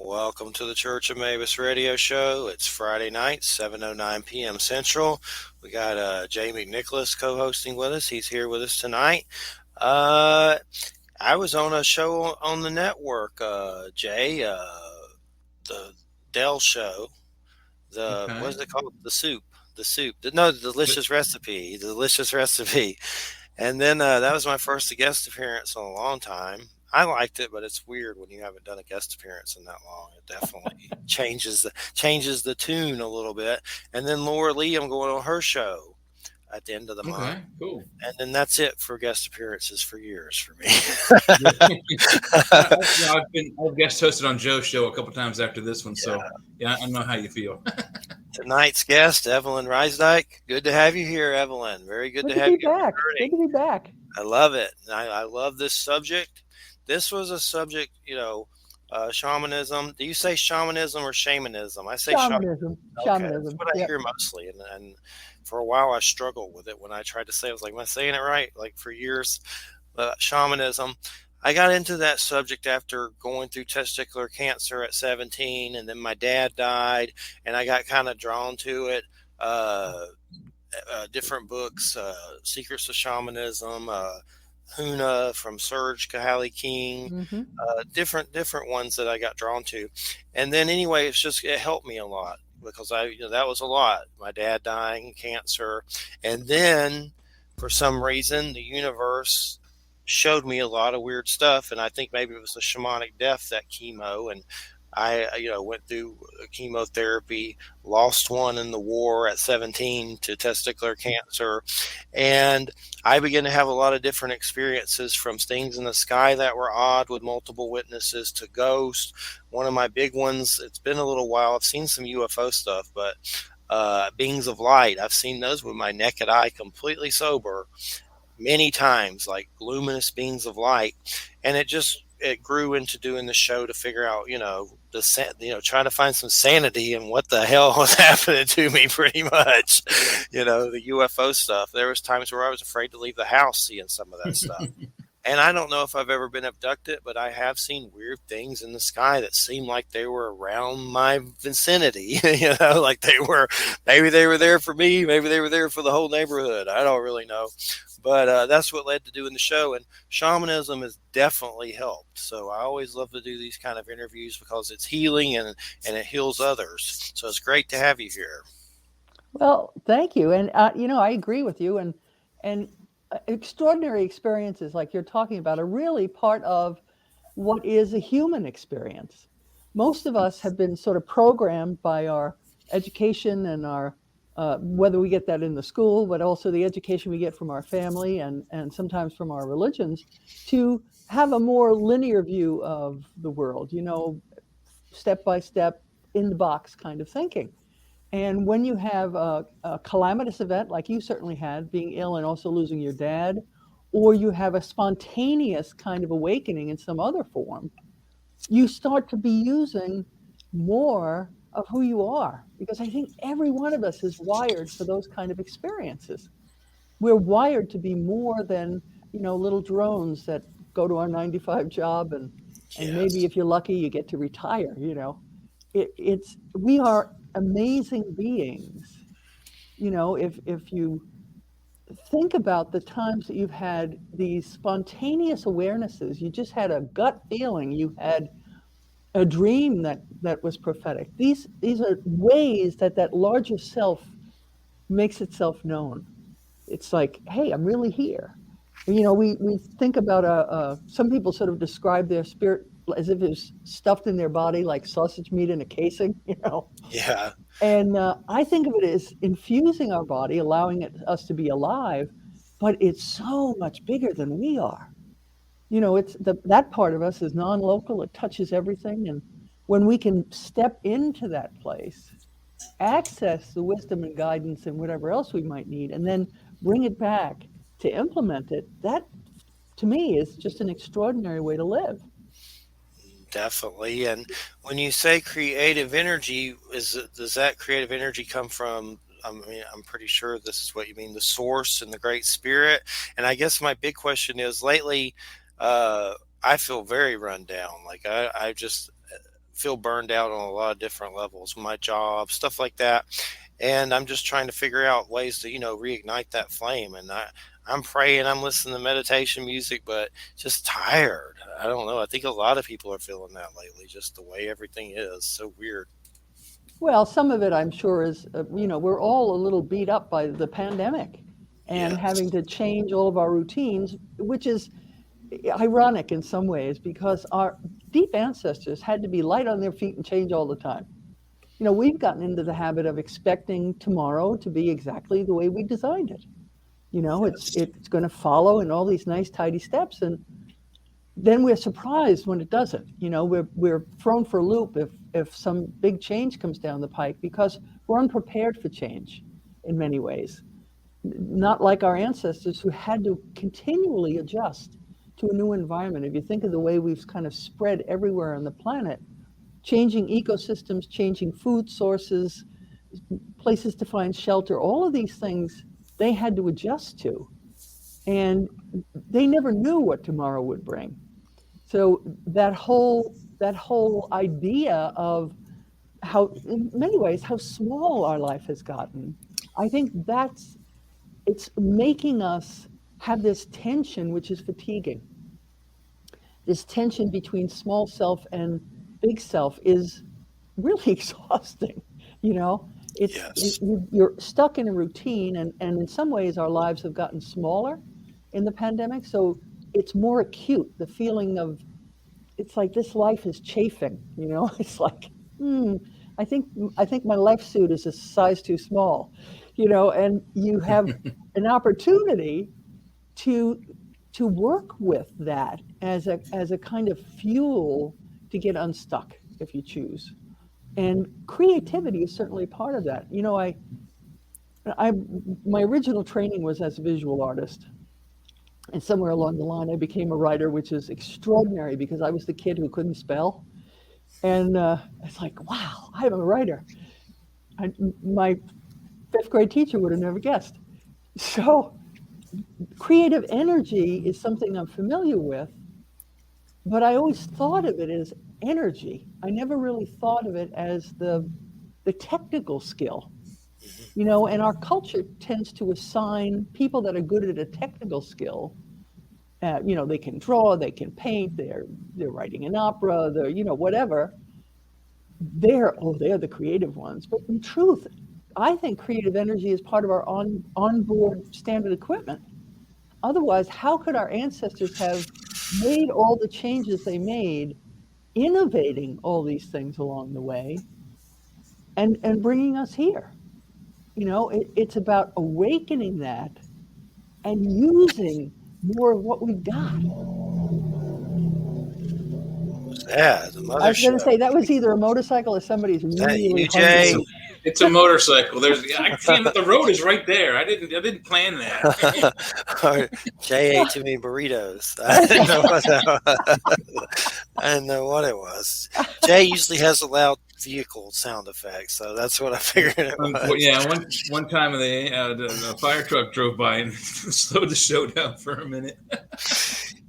Welcome to the Church of Mabus radio show. It's Friday night, 7:09 p.m. Central. We got Jamie Nicholas co-hosting with us. He's here with us tonight. I was on a show on the network, Jay, the Dell show. What Okay. is it called? The delicious recipe. The delicious recipe. And then that was my first guest appearance in a long time. I liked it, but it's weird when you haven't done a guest appearance in that long. It definitely changes the tune a little bit. And then Laura Lee, I'm going on her show at the end of the month. Okay. Cool. And then that's it for guest appearances for years for me. I've guest hosted on Joe's show a couple times after this one, Yeah. so yeah, I know how you feel. Tonight's guest, Evelyn Rysdyk. Good to have you here, Evelyn. Very good Good to to have be you back. returning. Good to be back. I love it. I love this subject. This was a subject, shamanism. Do you say shamanism or shamanism? I say Shamanism. Okay, that's Shamanism. what I Yep. hear mostly. And for a while, I struggled with it when I tried to say, I was like, am I saying it right? Like for years, shamanism. I got into that subject after going through testicular cancer at 17, and then my dad died, and I got kind of drawn to it. Different books, Secrets of Shamanism, Huna from Serge Kahali King, hmm different ones that I got drawn to. And then anyway, it helped me a lot because that was a lot. My dad dying, cancer, and then for some reason the universe showed me a lot of weird stuff, and I think maybe it was the shamanic death, that chemo, and I went through chemotherapy, lost one in the war at 17 to testicular cancer, and I began to have a lot of different experiences, from things in the sky that were odd with multiple witnesses to ghosts. One of my big ones, it's been a little while, I've seen some UFO stuff, but beings of light, I've seen those with my naked eye, completely sober, many times, like luminous beings of light. And it grew into doing the show to figure out, trying to find some sanity in what the hell was happening to me, pretty much. The UFO stuff. There was times where I was afraid to leave the house seeing some of that stuff. And I don't know if I've ever been abducted, but I have seen weird things in the sky that seemed like they were around my vicinity. Like maybe they were there for me, maybe they were there for the whole neighborhood. I don't really know. But that's what led to doing the show. And shamanism has definitely helped. So I always love to do these kind of interviews because it's healing and it heals others. So it's great to have you here. Well, thank you. And I agree with you. And extraordinary experiences like you're talking about are really part of what is a human experience. Most of us have been sort of programmed by our education and our whether we get that in the school, but also the education we get from our family and sometimes from our religions, to have a more linear view of the world, step by step, in the box kind of thinking. And when you have a calamitous event like you certainly had, being ill and also losing your dad, or you have a spontaneous kind of awakening in some other form, you start to be using more of who you are, because I think every one of us is wired for those kind of experiences. We're wired to be more than little drones that go to our 9 to 5 job, and maybe Yes. if you're lucky you get to retire. It's we are amazing beings. If you think about the times that you've had these spontaneous awarenesses, you just had a gut feeling, you had a dream that was prophetic. These are ways that larger self makes itself known. It's like, hey, I'm really here. We think about some people sort of describe their spirit as if it's stuffed in their body like sausage meat in a casing. Yeah. And I think of it as infusing our body, allowing us to be alive, but it's so much bigger than we are. It's that part of us is non-local. It touches everything. And when we can step into that place, access the wisdom and guidance and whatever else we might need, and then bring it back to implement it, that to me is just an extraordinary way to live. Definitely. And when you say creative energy, does that creative energy come from? I mean, I'm pretty sure this is what you mean, the source and the Great Spirit. And I guess my big question is, lately, I feel very run down. Like I just feel burned out on a lot of different levels, my job, stuff like that. And I'm just trying to figure out ways to, reignite that flame. And I'm praying, I'm listening to meditation music, but just tired. I don't know. I think a lot of people are feeling that lately, just the way everything is. So weird. Well, some of it, I'm sure, is, we're all a little beat up by the pandemic and Yes. having to change all of our routines, which is ironic in some ways because our deep ancestors had to be light on their feet and change all the time. We've gotten into the habit of expecting tomorrow to be exactly the way we designed it. Yes. It's going to follow in all these nice, tidy steps, and then we're surprised when it doesn't. We're thrown for a loop if some big change comes down the pike because we're unprepared for change in many ways. Not like our ancestors who had to continually adjust to a new environment. If you think of the way we've kind of spread everywhere on the planet, changing ecosystems, changing food sources, places to find shelter, all of these things they had to adjust to. And they never knew what tomorrow would bring. So that whole idea of how, in many ways, how small our life has gotten, I think it's making us have this tension, which is fatiguing. This tension between small self and big self is really exhausting. Yes. You're stuck in a routine, and in some ways our lives have gotten smaller in the pandemic. So it's more acute, the feeling of, it's like this life is chafing, it's like, I think my life suit is a size too small, and you have an opportunity to work with that as a kind of fuel to get unstuck if you choose. And creativity is certainly part of that. My original training was as a visual artist. And somewhere along the line, I became a writer, which is extraordinary because I was the kid who couldn't spell. And it's like, wow, I'm a writer. My fifth grade teacher would have never guessed. So creative energy is something I'm familiar with, but I always thought of it as energy. I never really thought of it as the technical skill. And our culture tends to assign people that are good at a technical skill. They can draw, they can paint, they're writing an opera, they're whatever. They're the creative ones. But in truth, I think creative energy is part of our onboard standard equipment. Otherwise, how could our ancestors have made all the changes they made, innovating all these things along the way, and bringing us here? It's about awakening that and using more of what we've got. Yeah, the I was going to mothership. say that was either a motorcycle or somebody's really you, Jay? hungry. It's a motorcycle. Damn it, the road is right there. I didn't plan that. Jay ate too many burritos. I didn't know what it was. Jay usually has a loud vehicle sound effect, so that's what I figured it was. Yeah, one time the fire truck drove by and slowed the show down for a minute.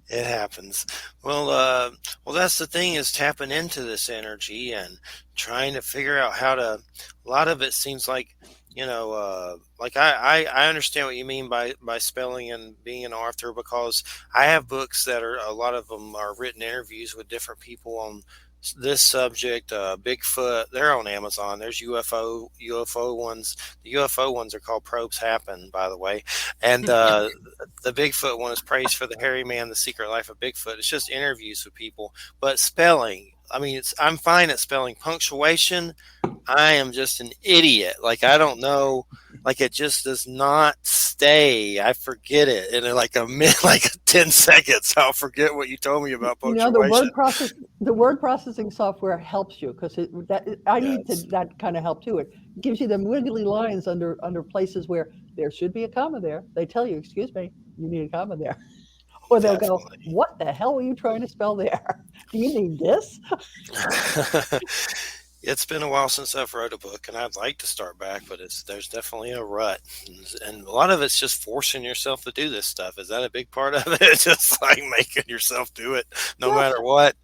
It happens. Well, that's the thing, is tapping into this energy and trying to figure out how to. A lot of it seems like, like I understand what you mean by spelling and being an author, because I have books that are, a lot of them are written interviews with different people on this subject. Bigfoot, they're on Amazon. There's UFO ones. The UFO ones are called Probes Happen, by the way. And the Bigfoot one is Praise for the Hairy Man, The Secret Life of Bigfoot. It's just interviews with people. But spelling, I'm fine at spelling. Punctuation, I am just an idiot. Like, I don't know. Like, it just does not stay. I forget it. And in like 10 seconds, I'll forget what you told me about punctuation. The word processing software helps you, because I need that kind of help too. It gives you them wiggly lines under places where there should be a comma there. They tell you, excuse me, you need a comma there. Or they'll go, what the hell were you trying to spell there? Do you mean this? It's been a while since I've wrote a book, and I'd like to start back, but there's definitely a rut. And a lot of it's just forcing yourself to do this stuff. Is that a big part of it? Just like making yourself do it no matter what?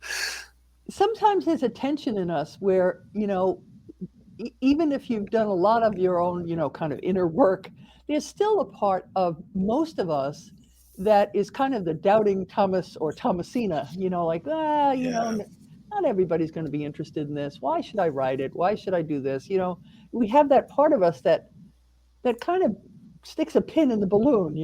sometimes there's a tension in us where, even if you've done a lot of your own, kind of inner work, there's still a part of most of us that is kind of the doubting Thomas or Thomasina, like, Yeah. not everybody's going to be interested in this. Why should I write it? Why should I do this? We have that part of us that kind of sticks a pin in the balloon,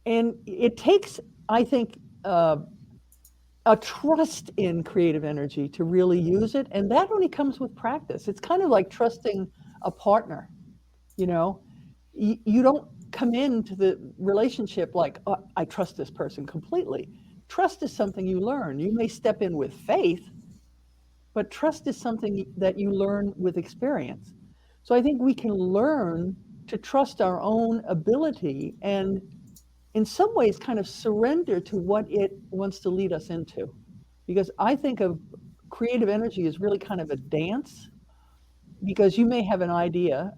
and it takes, I think, a trust in creative energy to really use it. And that only comes with practice. It's kind of like trusting a partner, you know, you don't come into the relationship like, oh, I trust this person completely. Trust is something you learn. You may step in with faith, but trust is something that you learn with experience. So I think we can learn to trust our own ability and in some ways kind of surrender to what it wants to lead us into. Because I think of creative energy as really kind of a dance, because you may have an idea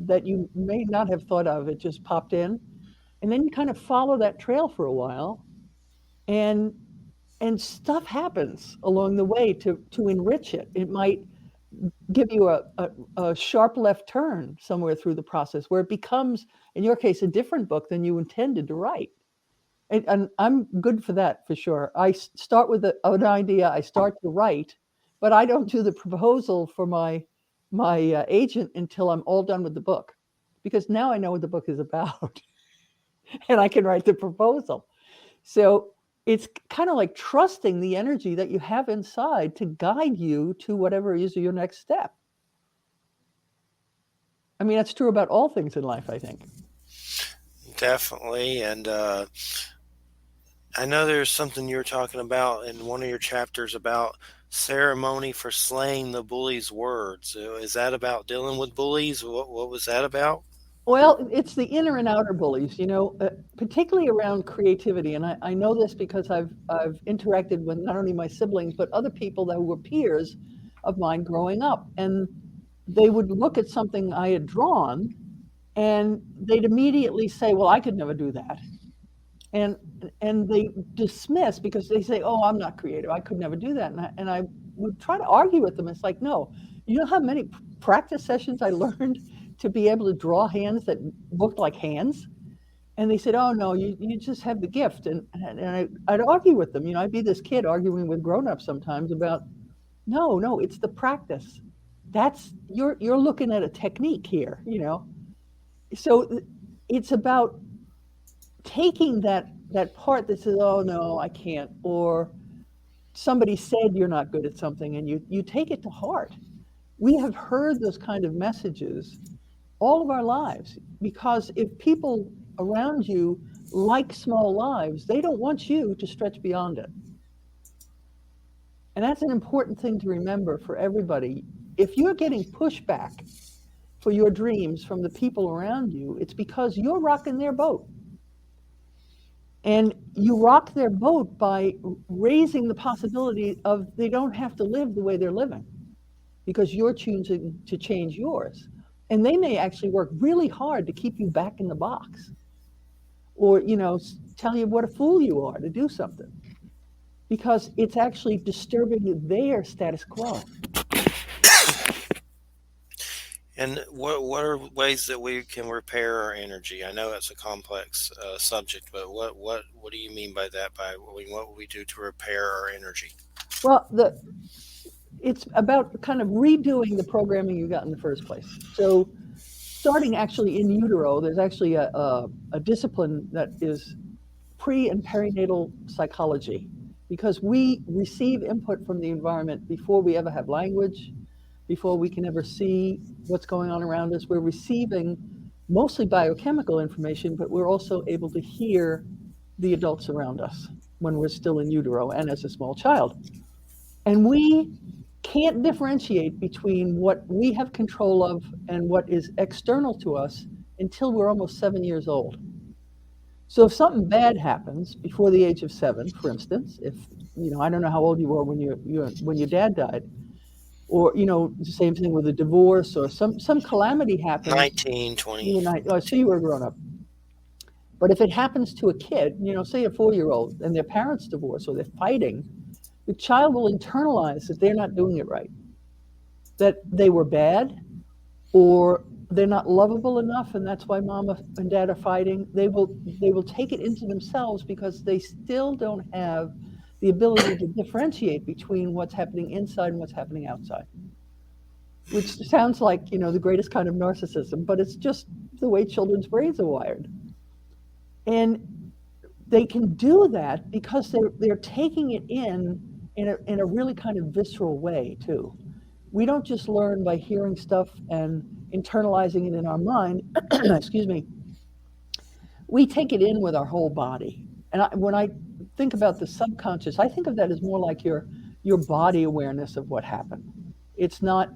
that you may not have thought of, it just popped in, and then you kind of follow that trail for a while, and stuff happens along the way to enrich it. It might give you a sharp left turn somewhere through the process where it becomes, in your case, a different book than you intended to write. And I'm good for that, for sure. I start with an idea, I start to write, but I don't do the proposal for my agent until I'm all done with the book, because now I know what the book is about and I can write the proposal. So it's kind of like trusting the energy that you have inside to guide you to whatever is your next step. I mean, that's true about all things in life, I think. Definitely. And I know there's something you were talking about in one of your chapters about ceremony for slaying the bully's words. Is that about dealing with bullies? What was that about? Well, it's the inner and outer bullies, particularly around creativity. And I know this because I've interacted with not only my siblings, but other people that were peers of mine growing up. And they would look at something I had drawn and they'd immediately say, well, I could never do that. And they dismiss, because they say, oh, I'm not creative, I could never do that. And I would try to argue with them. It's like, no, you know how many practice sessions I learned to be able to draw hands that looked like hands? And they said, oh no, you just have the gift. And I'd argue with them. I'd be this kid arguing with grown-ups sometimes about, no, it's the practice. That's, you're looking at a technique here, So it's about taking that part that says, oh no, I can't, or somebody said you're not good at something, and you take it to heart. We have heard those kind of messages all of our lives, because if people around you like small lives, they don't want you to stretch beyond it. And that's an important thing to remember for everybody. If you're getting pushback for your dreams from the people around you, it's because you're rocking their boat. And you rock their boat by raising the possibility of they don't have to live the way they're living, because you're choosing to change yours. And they may actually work really hard to keep you back in the box, or, tell you what a fool you are to do something, because it's actually disturbing their status quo. And what are ways that we can repair our energy? I know it's a complex subject, but what do you mean by that? What will we do to repair our energy? Well, it's about kind of redoing the programming you got in the first place. So starting actually in utero, there's actually a discipline that is pre and perinatal psychology, because we receive input from the environment before we ever have language, before we can ever see what's going on around us. We're receiving mostly biochemical information, but we're also able to hear the adults around us when we're still in utero and as a small child. And we can't differentiate between what we have control of and what is external to us until we're almost 7 years old. So if something bad happens before the age of 7, for instance, if, I don't know how old you were when your dad died, or, the same thing with a divorce, or some calamity happens. 19, 20. So you were a grown up. But if it happens to a kid, say a 4-year-old, and their parents divorce or they're fighting, the child will internalize that they're not doing it right, that they were bad, or they're not lovable enough, and that's why mama and dad are fighting. They will take it into themselves because they still don't have the ability to differentiate between what's happening inside and what's happening outside, which sounds like, the greatest kind of narcissism, but it's just the way children's brains are wired. And they can do that because they're taking it in a really kind of visceral way too. We don't just learn by hearing stuff and internalizing it in our mind. Excuse me. We take it in with our whole body. And when I think about the subconscious, I think of that as more like your body awareness of what happened. It's not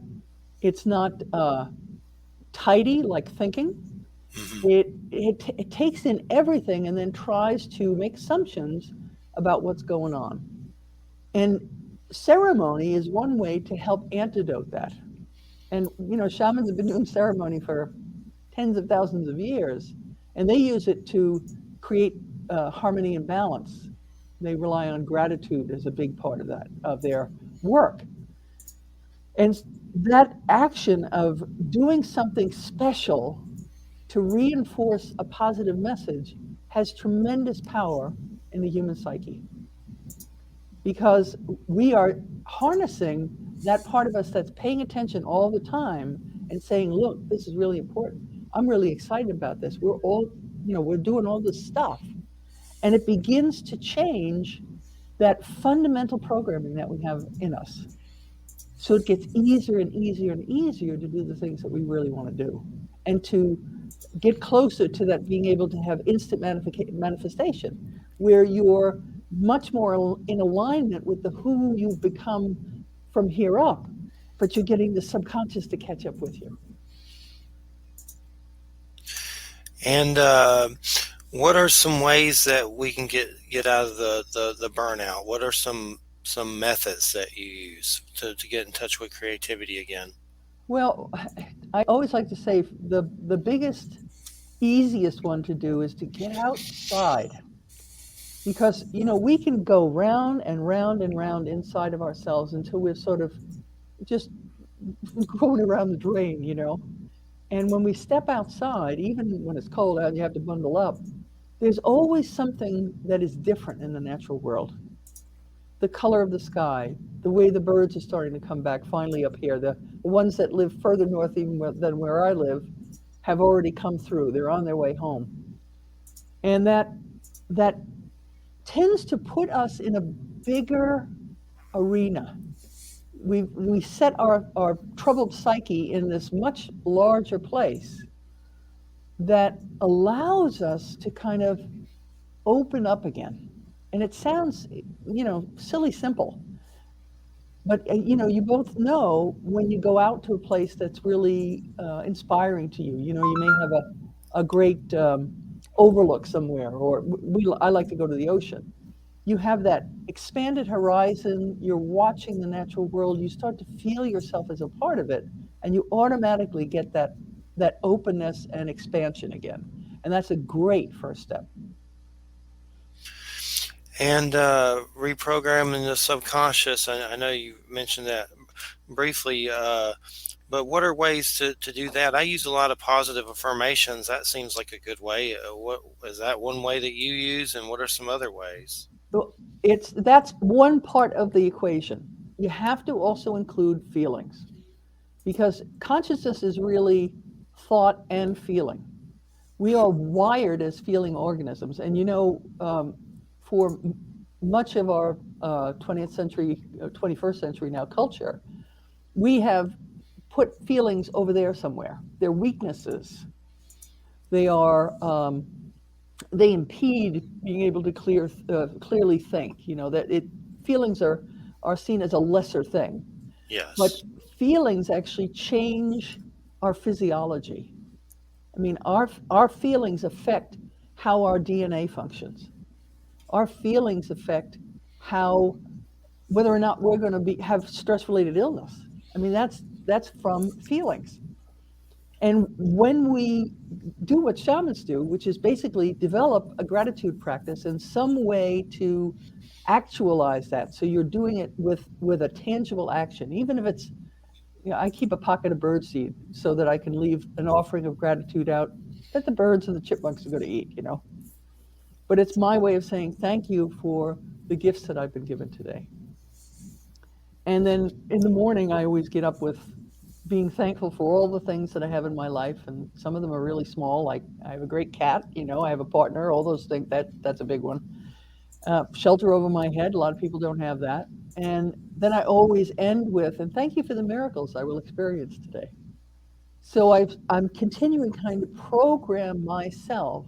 tidy like thinking. It takes in everything and then tries to make assumptions about what's going on. And ceremony is one way to help antidote that. And, shamans have been doing ceremony for tens of thousands of years, and they use it to create harmony and balance. They rely on gratitude as a big part of that, of their work. And that action of doing something special to reinforce a positive message has tremendous power in the human psyche, because we are harnessing that part of us that's paying attention all the time and saying, look, this is really important. I'm really excited about this. We're all, we're doing all this stuff. And it begins to change that fundamental programming that we have in us. So it gets easier and easier and easier to do the things that we really want to do, and to get closer to that being able to have instant manifestation, where you're much more in alignment with the who you've become from here up, but you're getting the subconscious to catch up with you. And what are some ways that we can get out of the burnout? What are some methods that you use to get in touch with creativity again? Well, I always like to say the biggest, easiest one to do is to get outside. Because, we can go round and round and round inside of ourselves until we're sort of just going around the drain, And when we step outside, even when it's cold out and you have to bundle up, there's always something that is different in the natural world. The color of the sky, the way the birds are starting to come back finally up here. The ones that live further north even than where I live have already come through. They're on their way home. And that tends to put us in a bigger arena. We set our troubled psyche in this much larger place that allows us to kind of open up again. And it sounds, silly simple. But, you both know when you go out to a place that's really inspiring to you. You may have a great overlook somewhere, or I like to go to the ocean. You have that expanded horizon, you're watching the natural world, you start to feel yourself as a part of it, and you automatically get that openness and expansion again. And that's a great first step. And reprogramming the subconscious, I know you mentioned that briefly, but what are ways to do that? I use a lot of positive affirmations. That seems like a good way. What is that one way that you use, and what are some other ways? That's one part of the equation. You have to also include feelings, because consciousness is really thought and feeling. We are wired as feeling organisms, and for much of our 20th century, 21st century now culture, we have put feelings over there somewhere. They're weaknesses. They are they impede being able to clearly think. Feelings are seen as a lesser thing. Yes. But feelings actually change our physiology. I mean, our feelings affect how our DNA functions. Our feelings affect whether or not we're going to have stress-related illness. I mean, that's from feelings. And when we do what shamans do, which is basically develop a gratitude practice and some way to actualize that. So you're doing it with a tangible action, even if it's, I keep a pocket of birdseed so that I can leave an offering of gratitude out that the birds and the chipmunks are going to eat. But it's my way of saying thank you for the gifts that I've been given today. And then in the morning, I always get up with being thankful for all the things that I have in my life. And some of them are really small, like I have a great cat, I have a partner, all those things. That's a big one. Shelter over my head. A lot of people don't have that. And then I always end with, and thank you for the miracles I will experience today. So I'm continuing kind of program myself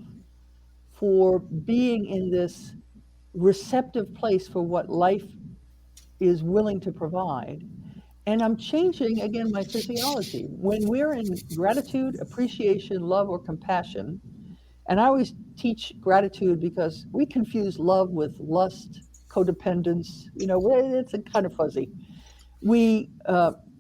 for being in this receptive place for what life is willing to provide. And I'm changing, again, my physiology. When we're in gratitude, appreciation, love, or compassion, and I always teach gratitude because we confuse love with lust, codependence. It's a kind of fuzzy. We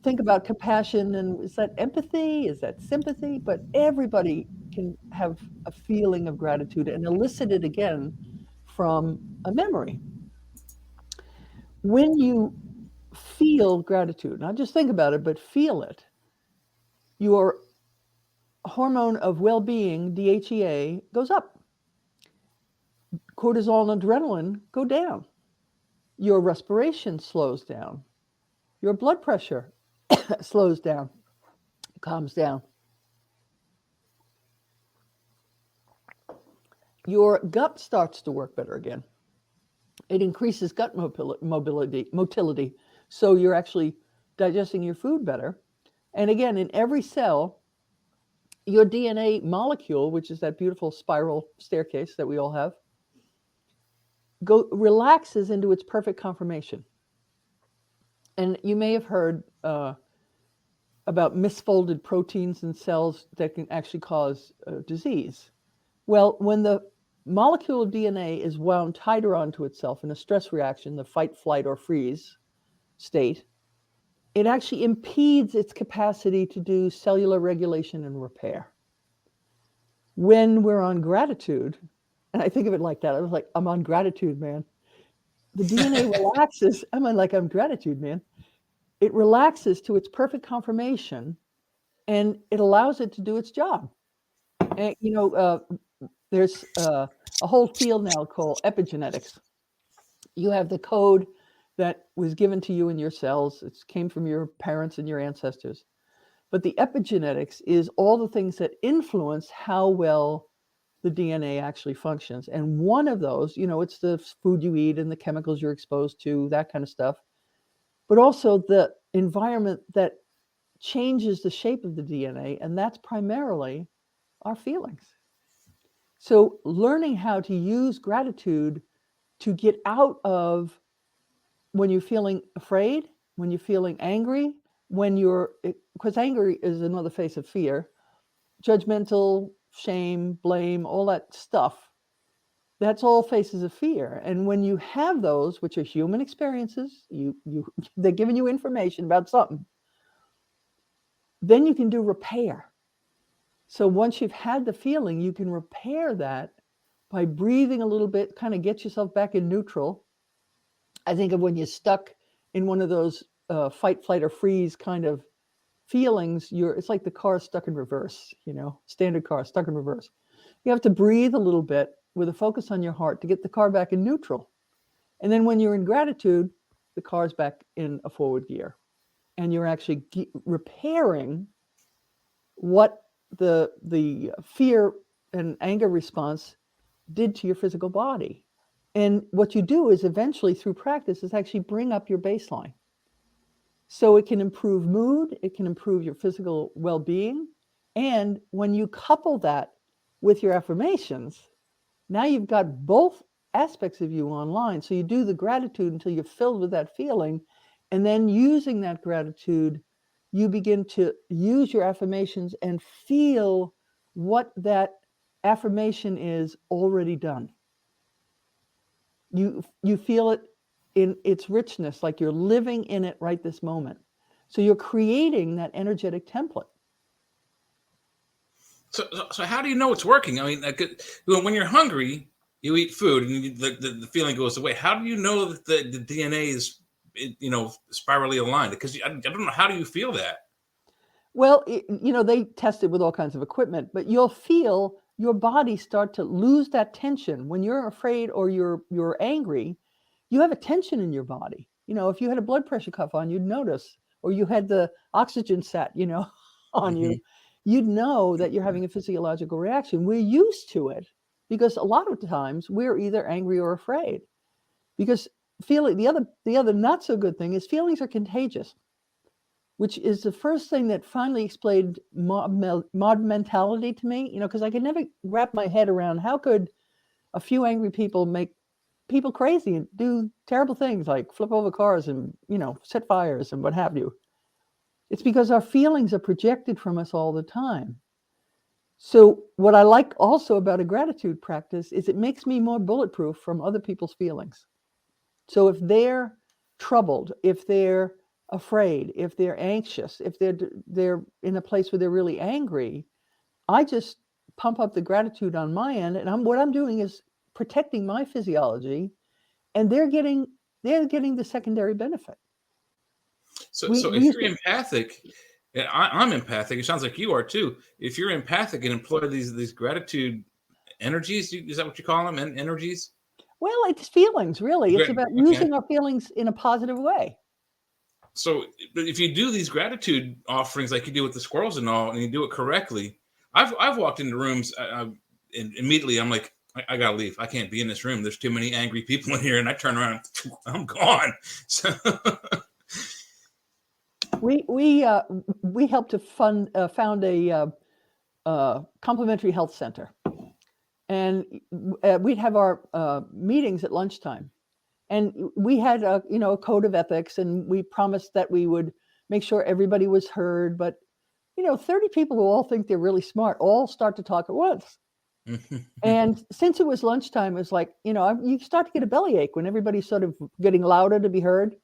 think about compassion, and is that empathy? Is that sympathy? But everybody can have a feeling of gratitude and elicit it again from a memory. When you feel gratitude, not just think about it, but feel it, your hormone of well-being, DHEA, goes up. Cortisol and adrenaline go down. Your respiration slows down. Your blood pressure slows down, calms down. Your gut starts to work better again. It increases gut motility. So you're actually digesting your food better. And again, in every cell, your DNA molecule, which is that beautiful spiral staircase that we all have, relaxes into its perfect conformation. And you may have heard about misfolded proteins in cells that can actually cause disease. Well, when the molecule of DNA is wound tighter onto itself in a stress reaction, the fight, flight, or freeze state, it actually impedes its capacity to do cellular regulation and repair. When we're on gratitude, and I think of it like that, I was like, I'm on gratitude, man. The DNA relaxes. I'm gratitude, man. It relaxes to its perfect conformation, and it allows it to do its job. And, there's a whole field now called epigenetics. You have the code that was given to you in your cells. It came from your parents and your ancestors. But the epigenetics is all the things that influence how well the DNA actually functions. And one of those, it's the food you eat and the chemicals you're exposed to, that kind of stuff. But also the environment that changes the shape of the DNA, and that's primarily our feelings. So learning how to use gratitude to get out of when you're feeling afraid, when you're feeling angry, because anger is another face of fear, judgmental, shame, blame, all that stuff. That's all faces of fear. And when you have those, which are human experiences, they're giving you information about something, then you can do repair. So once you've had the feeling, you can repair that by breathing a little bit, kind of get yourself back in neutral. I think of when you're stuck in one of those fight, flight, or freeze kind of feelings, it's like the car stuck in reverse, standard car stuck in reverse. You have to breathe a little bit with a focus on your heart to get the car back in neutral. And then when you're in gratitude, the car's back in a forward gear. And you're actually repairing what the fear and anger response did to your physical body. And what you do is eventually through practice is actually bring up your baseline. So it can improve mood, it can improve your physical well-being. And when you couple that with your affirmations, now you've got both aspects of you online. So you do the gratitude until you're filled with that feeling. And then using that gratitude, you begin to use your affirmations and feel what that affirmation is already done. You feel it in its richness, like you're living in it right this moment. So you're creating that energetic template. So how do you know it's working? I mean, when you're hungry, you eat food and the feeling goes away. How do you know that the DNA is, spirally aligned? Because I don't know. How do you feel that? Well, they test it with all kinds of equipment, but you'll feel your body start to lose that tension. When you're afraid or you're angry, you have a tension in your body. If you had a blood pressure cuff on, you'd notice, or you had the oxygen set, on you, you'd know that you're having a physiological reaction. We're used to it because a lot of times we're either angry or afraid. Because the other not so good thing is feelings are contagious, which is the first thing that finally explained mob mentality to me, because I could never wrap my head around how could a few angry people make people crazy and do terrible things like flip over cars and, set fires and what have you. It's because our feelings are projected from us all the time. So what I like also about a gratitude practice is it makes me more bulletproof from other people's feelings. So if they're troubled, if they're afraid, if they're anxious, if they're in a place where they're really angry, I just pump up the gratitude on my end, and what I'm doing is protecting my physiology, and they're getting the secondary benefit. So if you're empathic, and I'm empathic, it sounds like you are too. If you're empathic and employ these gratitude energies, is that what you call them? Energies? Well, it's feelings, really. It's about using our feelings in a positive way. So if you do these gratitude offerings like you do with the squirrels and all, and you do it correctly, I've walked into rooms and immediately I'm like, I gotta leave. I can't be in this room. There's too many angry people in here, and I turn around, and I'm gone. So we helped to found a complementary health center, and we'd have our meetings at lunchtime. And we had a code of ethics, and we promised that we would make sure everybody was heard. But 30 people who all think they're really smart all start to talk at once. And since it was lunchtime, it was like, you start to get a bellyache when everybody's sort of getting louder to be heard.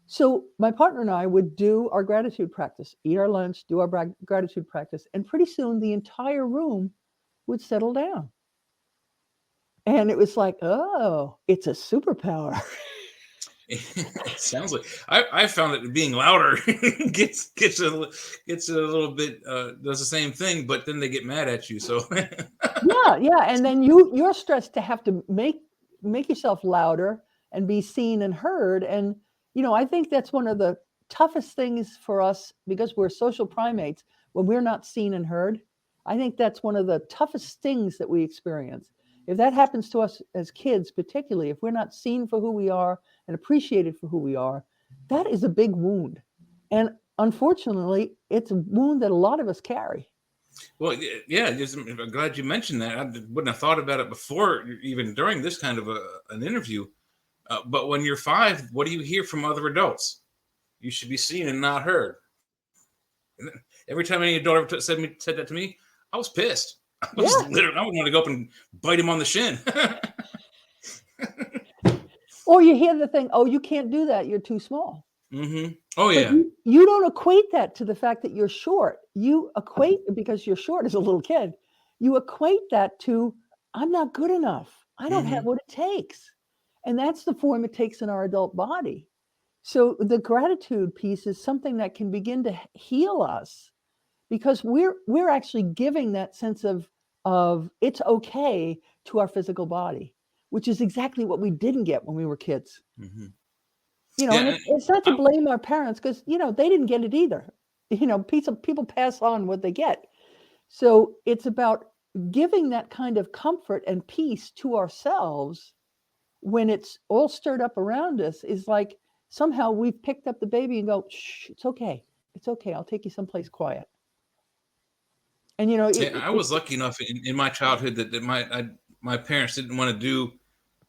So my partner and I would do our gratitude practice, eat our lunch, do our gratitude practice, and pretty soon the entire room would settle down. And it was like, oh, it's a superpower. It sounds like I found that being louder gets a little bit does the same thing, but then they get mad at you. So yeah, and then you're stressed to have to make yourself louder and be seen and heard. And I think that's one of the toughest things for us because we're social primates. When we're not seen and heard, I think that's one of the toughest things that we experience. If that happens to us as kids, particularly, if we're not seen for who we are and appreciated for who we are, that is a big wound. And unfortunately, it's a wound that a lot of us carry. Well, yeah, I'm glad you mentioned that. I wouldn't have thought about it before, even during this kind of an interview. But when you're 5, what do you hear from other adults? You should be seen and not heard. And every time any adult ever said that to me, I was pissed. I would want to go up and bite him on the shin. Or you hear the thing, oh, you can't do that. You're too small. Mm-hmm. Oh, yeah. You don't equate that to the fact that you're short. You equate, because you're short as a little kid, you equate that to, I'm not good enough. I don't have what it takes. And that's the form it takes in our adult body. So the gratitude piece is something that can begin to heal us, because we're actually giving that sense of it's okay to our physical body, which is exactly what we didn't get when we were kids. Mm-hmm. And it's not to blame our parents, because they didn't get it either. People pass on what they get. So it's about giving that kind of comfort and peace to ourselves when it's all stirred up around us. Is like somehow we've picked up the baby and go, shh, it's okay. It's okay. I'll take you someplace quiet. And I was lucky enough in my childhood that my parents didn't want to do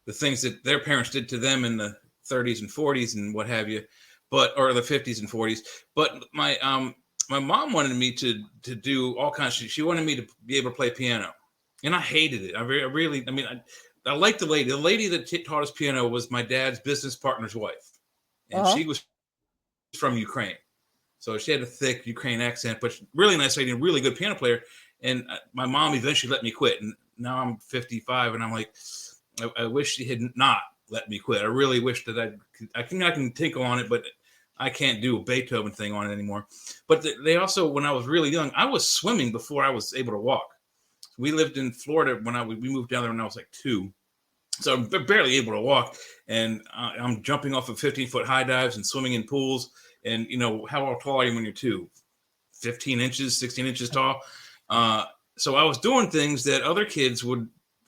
the things that their parents did to them in the 30s and 40s and what have you, or the 50s and 40s. But my mom wanted me to do all kinds of. She wanted me to be able to play piano, and I hated it. I liked the lady. The lady that taught us piano was my dad's business partner's wife, and she was from Ukraine. So she had a thick Ukrainian accent, but really nice lady, and really good piano player. And my mom eventually let me quit. And now I'm 55, and I'm like, I wish she had not let me quit. I really wish that I can tinkle on it, but I can't do a Beethoven thing on it anymore. But they also, when I was really young, I was swimming before I was able to walk. We lived in Florida we moved down there when I was like 2. So I'm barely able to walk, and I'm jumping off of 15-foot high dives and swimming in pools. And, how tall are you when you're 2? 15 inches, 16 inches tall. So I was doing things that other kids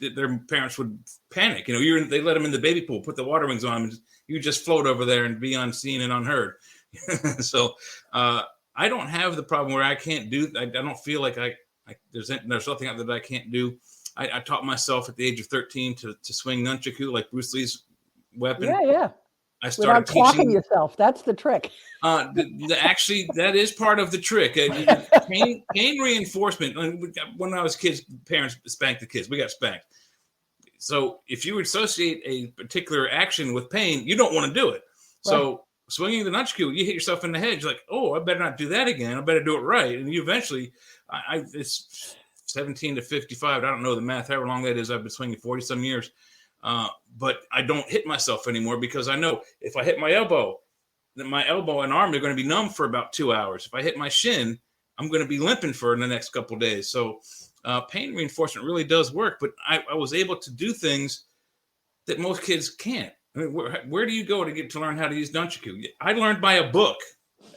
their parents would panic. They let them in the baby pool, put the water wings on, and you just float over there and be unseen and unheard. So I don't have the problem where I can't do. I don't feel like there's nothing that I can't do. I taught myself at the age of 13 to swing nunchaku, like Bruce Lee's weapon. Yeah. I started without clocking yourself. That's the trick. Actually, that is part of the trick. Pain reinforcement. When I was kids, parents spanked the kids. We got spanked. So if you associate a particular action with pain, you don't want to do it. Right. So swinging the nunchaku, you hit yourself in the head. You're like, oh, I better not do that again. I better do it right. And you eventually, it's 17 to 55. I don't know the math, however long that is. I've been swinging 40 some years. But I don't hit myself anymore because I know if I hit my elbow, then my elbow and arm are going to be numb for about 2 hours. If I hit my shin, I'm going to be limping for the next couple of days. So pain reinforcement really does work. But I was able to do things that most kids can't. I mean, where do you go to learn how to use nunchaku? I learned by a book.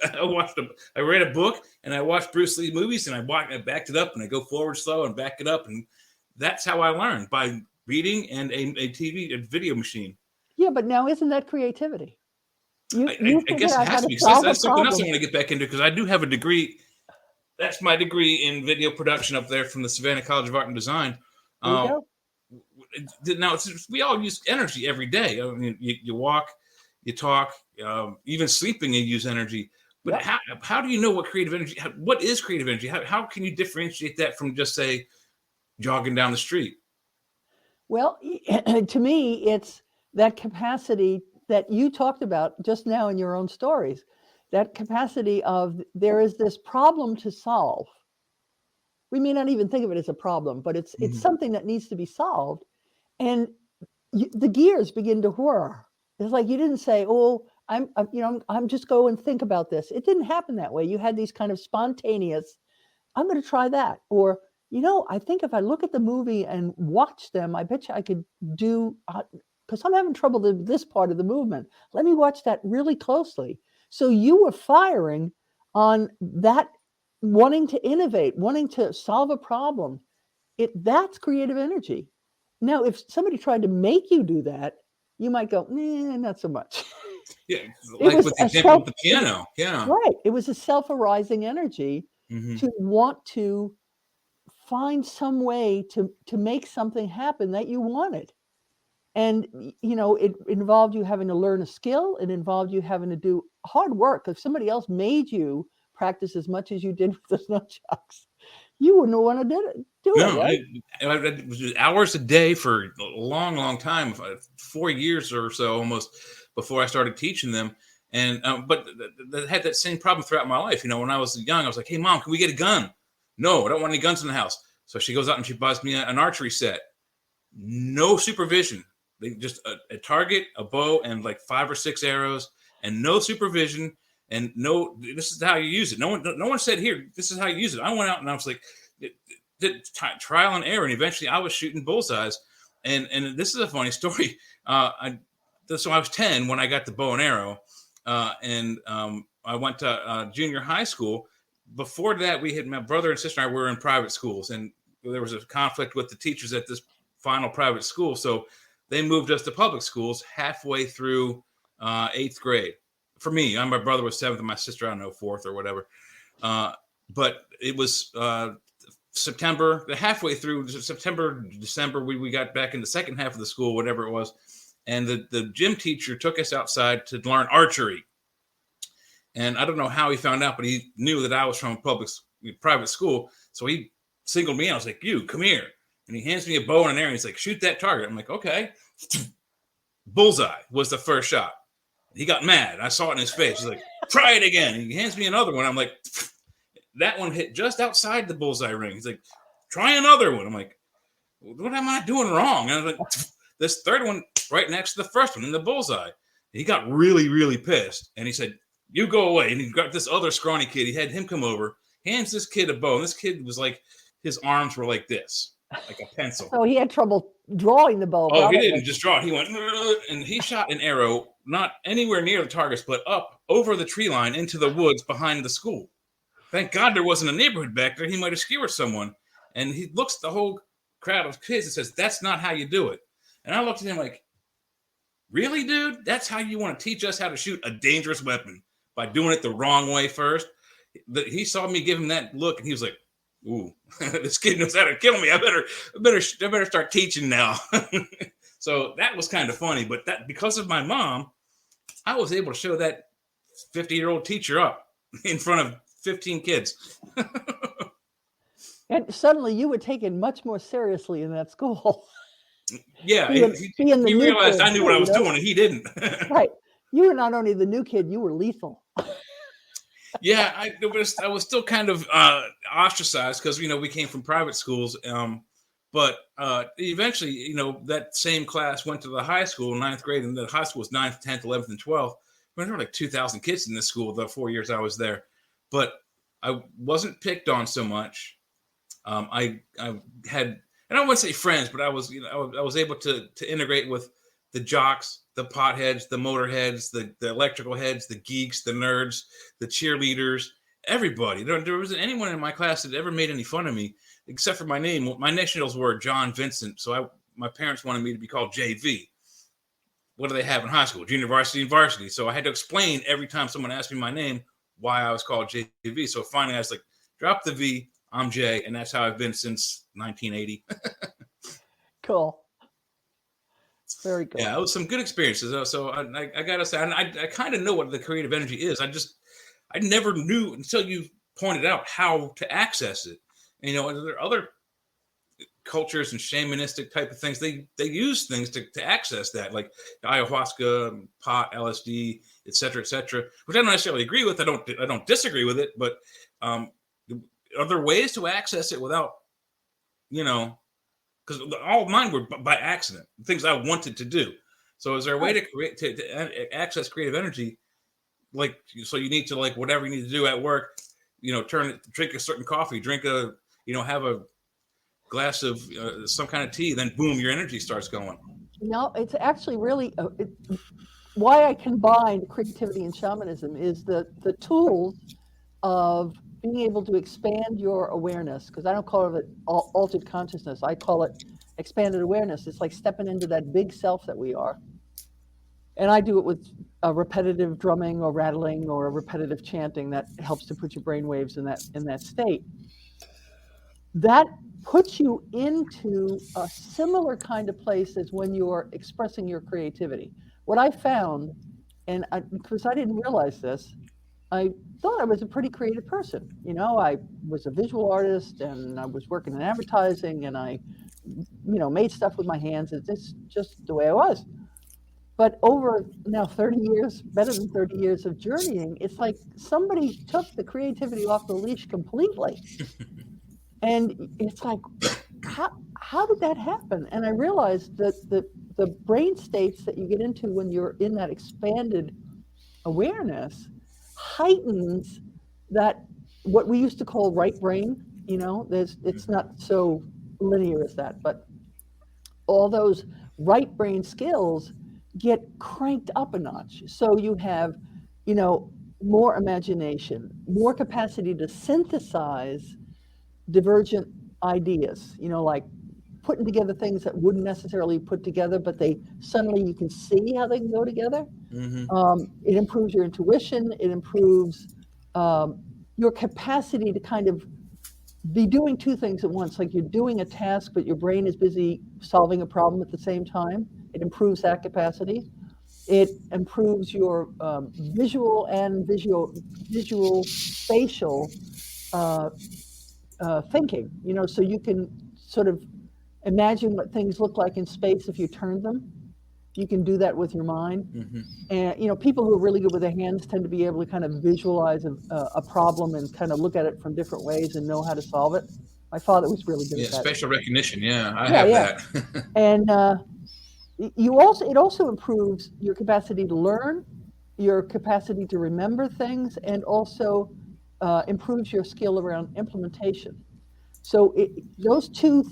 I read a book and I watched Bruce Lee movies and I backed it up and I go forward slow and back it up. And that's how I learned, by reading and a video machine. Yeah, but now isn't that creativity? I guess it has to be. That's something else I want to get back into, because I do have a degree. That's my degree in video production up there from the Savannah College of Art and Design. Now, we all use energy every day. I mean, you walk, you talk, even sleeping, you use energy. But how do you know what creative energy? What is creative energy? How can you differentiate that from just, say, jogging down the street? Well, to me, it's that capacity that you talked about just now in your own stories, that capacity of there is this problem to solve. We may not even think of it as a problem, but it's something that needs to be solved. And the gears begin to whir. It's like you didn't say, oh, I'm just go and think about this. It didn't happen that way. You had these kind of spontaneous, I'm going to try that. Or, I think if I look at the movie and watch them, I bet you I could do, because I'm having trouble with this part of the movement. Let me watch that really closely. So you were firing on that, wanting to innovate, wanting to solve a problem. That's creative energy. Now, if somebody tried to make you do that, you might go, nah, not so much. Yeah, like with the example with the piano. Yeah. Right. It was a self-arising energy to want to find some way to make something happen that you wanted. And, it involved you having to learn a skill. It involved you having to do hard work. If somebody else made you practice as much as you did with the nunchucks, you wouldn't want to do it. Right? It was hours a day for a long, long time, 4 years or so almost, before I started teaching them. And but I had that same problem throughout my life. When I was young, I was like, hey, Mom, can we get a gun? No, I don't want any guns in the house. So she goes out and she buys me an archery set. No supervision. They just a target, a bow, and like 5 or 6 arrows, and no supervision, and no. This is how you use it. No one said, here, this is how you use it. I went out and I was like, trial and error, and eventually I was shooting bullseyes. And this is a funny story. So I was 10 when I got the bow and arrow, and I went to junior high school. Before that, my brother and sister and I were in private schools, and there was a conflict with the teachers at this final private school. So they moved us to public schools halfway through 8th grade. For me, my brother was 7th, and my sister, I don't know, 4th or whatever. But it was September, halfway through September, December, we got back in the second half of the school, whatever it was. And the gym teacher took us outside to learn archery. And I don't know how he found out, but he knew that I was from a private school. So he singled me out. I was like, you, come here. And he hands me a bow and an arrow. He's like, shoot that target. I'm like, okay. Bullseye was the first shot. He got mad. I saw it in his face. He's like, try it again. And he hands me another one. I'm like, that one hit just outside the bullseye ring. He's like, try another one. I'm like, what am I doing wrong? And I was like, this third one right next to the first one in the bullseye. He got really, really pissed. And he said, you go away. And he got this other scrawny kid. He had him come over, hands this kid a bow. And this kid was like, his arms were like this, like a pencil. So he had trouble drawing the bow. Oh, he didn't just draw it. He went, and he shot an arrow, not anywhere near the targets, but up over the tree line into the woods behind the school. Thank God there wasn't a neighborhood back there. He might have skewered someone. And he looks at the whole crowd of kids and says, that's not how you do it. And I looked at him like, really, dude? That's how you want to teach us how to shoot a dangerous weapon? By doing it the wrong way first? He saw me give him that look, and he was like, ooh, this kid knows how to kill me. I better start teaching now. So that was kind of funny. But that because of my mom, I was able to show that 50-year-old teacher up in front of 15 kids. And suddenly you were taken much more seriously in that school. Yeah, he realized I knew what I was doing, and he didn't. Right. You were not only the new kid, you were lethal. Yeah, I was still kind of ostracized because, we came from private schools. But eventually, that same class went to the high school, 9th grade, and the high school was 9th, 10th, 11th, and 12th. There were like 2,000 kids in this school the 4 years I was there. But I wasn't picked on so much. I had, and I wouldn't say friends, but I was able to integrate with the jocks, the potheads, the motorheads, the electrical heads, the geeks, the nerds, the cheerleaders, everybody. There wasn't anyone in my class that ever made any fun of me, except for my name. My initials were John Vincent, so my parents wanted me to be called JV. What do they have in high school? Junior varsity and varsity. So I had to explain every time someone asked me my name why I was called JV. So finally I was like, drop the V, I'm Jay, and that's how I've been since 1980. Cool. Very good. Yeah, it was some good experiences. So I gotta say, I kind of know what the creative energy is. I never knew until you pointed out how to access it. And, there are other cultures and shamanistic type of things. They use things to access that, like ayahuasca, pot, LSD, et cetera, which I don't necessarily agree with. I don't disagree with it, but are there ways to access it without, because all of mine were by accident, things I wanted to do. So is there a way to access creative energy? Like, so you need to, like, whatever you need to do at work, drink a certain coffee, have a glass of some kind of tea, then boom, your energy starts going. It's actually really, why I combined creativity and shamanism is the tools of being able to expand your awareness, because I don't call it altered consciousness. I call it expanded awareness. It's like stepping into that big self that we are. And I do it with a repetitive drumming or rattling or a repetitive chanting that helps to put your brain waves in that state. That puts you into a similar kind of place as when you're expressing your creativity. What I found, and because I didn't realize this, I thought I was a pretty creative person. I was a visual artist, and I was working in advertising, and I, made stuff with my hands. It's just the way I was. But over now 30 years, better than 30 years of journeying, it's like somebody took the creativity off the leash completely. And it's like, how did that happen? And I realized that the brain states that you get into when you're in that expanded awareness heightens that, what we used to call right brain. It's not so linear as that, but all those right brain skills get cranked up a notch. So you have, more imagination, more capacity to synthesize divergent ideas, like putting together things that wouldn't necessarily put together, but suddenly you can see how they can go together. Mm-hmm. It improves your intuition. It improves your capacity to kind of be doing two things at once. Like you're doing a task, but your brain is busy solving a problem at the same time. It improves that capacity. It improves your visual spatial thinking, so you can sort of imagine what things look like in space if you turn them. You can do that with your mind. Mm-hmm. And, people who are really good with their hands tend to be able to kind of visualize a problem and kind of look at it from different ways and know how to solve it. My father was really good at that. Spatial recognition. Yeah, I have that. it also improves your capacity to learn, your capacity to remember things, and also improves your skill around implementation. So those two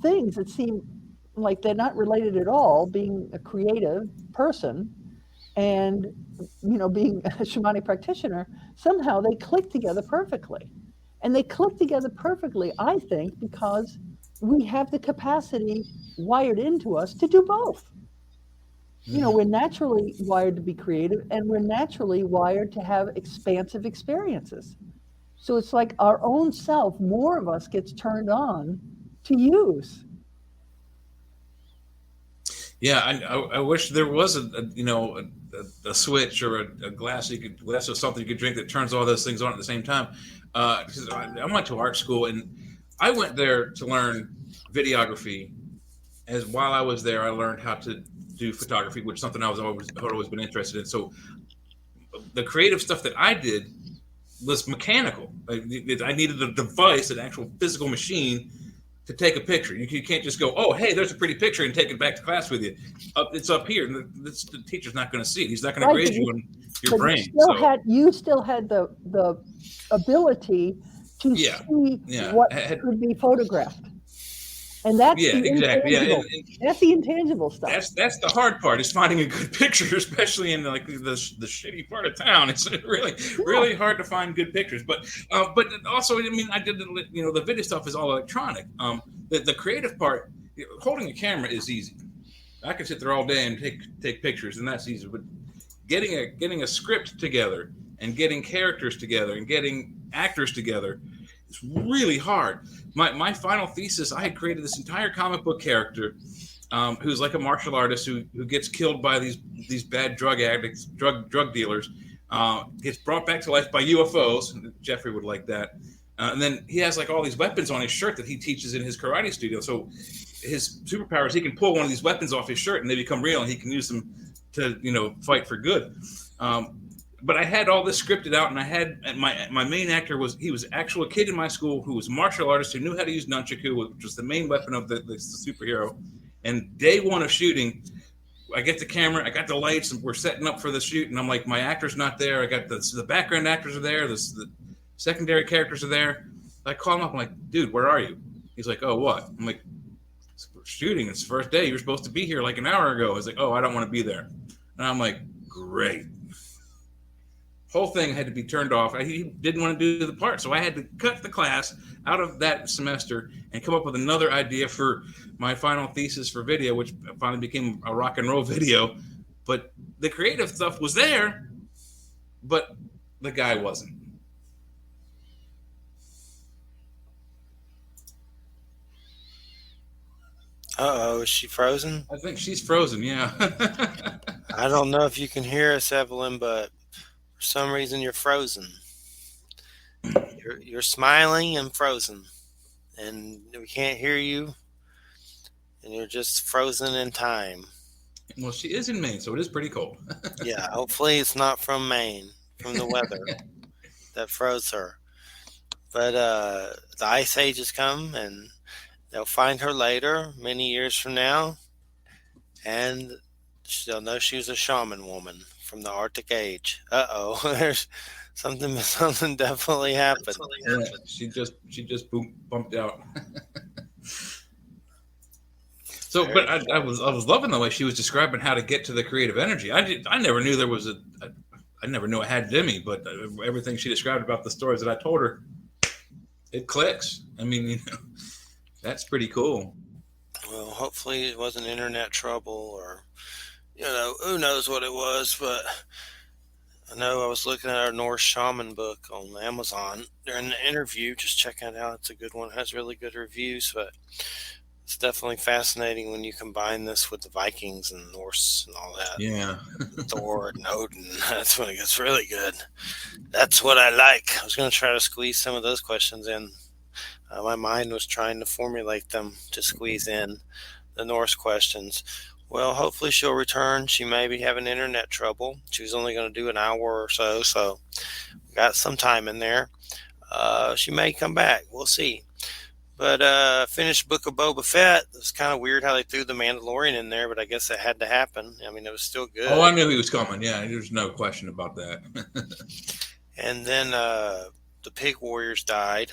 things that seem like they're not related at all, being a creative person and being a shamanic practitioner, somehow they click together perfectly. And they click together perfectly, I think, because we have the capacity wired into us to do both. We're naturally wired to be creative, and we're naturally wired to have expansive experiences. So it's like our own self, more of us gets turned on to use. Yeah, I wish there was a switch or a glass glass of something you could drink that turns all those things on at the same time. Because I went to art school, and I went there to learn videography. As while I was there, I learned how to do photography, which is something I was always been interested in. So the creative stuff that I did was mechanical. I needed a device, an actual physical machine, to take a picture. You can't just go, oh, hey, there's a pretty picture, and take it back to class with you. It's up here. The teacher's not going to see it. He's not going to grade you on your brain. You still had the ability to see what could be photographed. And that's exactly. That's the intangible stuff. That's the hard part, is finding a good picture, especially in like the shitty part of town. It's really hard to find good pictures. But also, I mean, I did the video stuff is all electronic. The creative part, holding a camera is easy. I can sit there all day and take pictures, and that's easy. But getting a script together and getting characters together and getting actors together, it's really hard. My final thesis, I had created this entire comic book character who's like a martial artist who gets killed by these bad drug addicts, drug dealers, gets brought back to life by UFOs. Jeffrey would like that. And then he has like all these weapons on his shirt that he teaches in his karate studio. So his superpower is he can pull one of these weapons off his shirt and they become real, and he can use them to fight for good. But I had all this scripted out, and I had my main actor was actually a kid in my school who was a martial artist who knew how to use nunchaku, which was the main weapon of the superhero. And day one of shooting, I get the camera, I got the lights, and we're setting up for the shoot. And I'm like, my actor's not there. I got the background actors are there. The secondary characters are there. I call him up. I'm like, dude, where are you? He's like, oh, what? I'm like, we're shooting. It's the first day. You're supposed to be here like an hour ago. He's like, oh, I don't want to be there. And I'm like, great. Whole thing had to be turned off. He didn't want to do the part, so I had to cut the class out of that semester and come up with another idea for my final thesis for video, which finally became a rock and roll video. But the creative stuff was there, but the guy wasn't. Uh-oh, is she frozen? I think she's frozen, yeah. I don't know if you can hear us, Evelyn, but for some reason you're frozen. You're smiling and frozen, and we can't hear you, and you're just frozen in time. Well, she is in Maine, so it is pretty cold. Yeah, hopefully it's not from Maine, from the weather that froze her. But the ice age has come, and they'll find her later, many years from now, and they'll know she was a shaman woman from the Arctic age. Uh-oh, there's something definitely happened. Yeah, she just bumped out. So, but I was loving the way she was describing how to get to the creative energy. I never knew there was I never knew it had it in me, but everything she described about the stories that I told her, it clicks. I mean, that's pretty cool. Well, hopefully it wasn't internet trouble, or who knows what it was. But I know I was looking at our Norse Shaman book on Amazon during the interview, just checking it out. It's a good one. It has really good reviews, but it's definitely fascinating when you combine this with the Vikings and Norse and all that. Yeah. Thor and Odin. That's when it gets really good. That's what I like. I was going to try to squeeze some of those questions in. My mind was trying to formulate them to squeeze in the Norse questions. Well, hopefully she'll return. She may be having internet trouble. She was only going to do an hour or so we got some time in there. She may come back. We'll see. But finished Book of Boba Fett. It was kind of weird how they threw the Mandalorian in there, but I guess it had to happen. I mean, it was still good. Oh, I knew he was coming. Yeah, there's no question about that. And then the Pig Warriors died.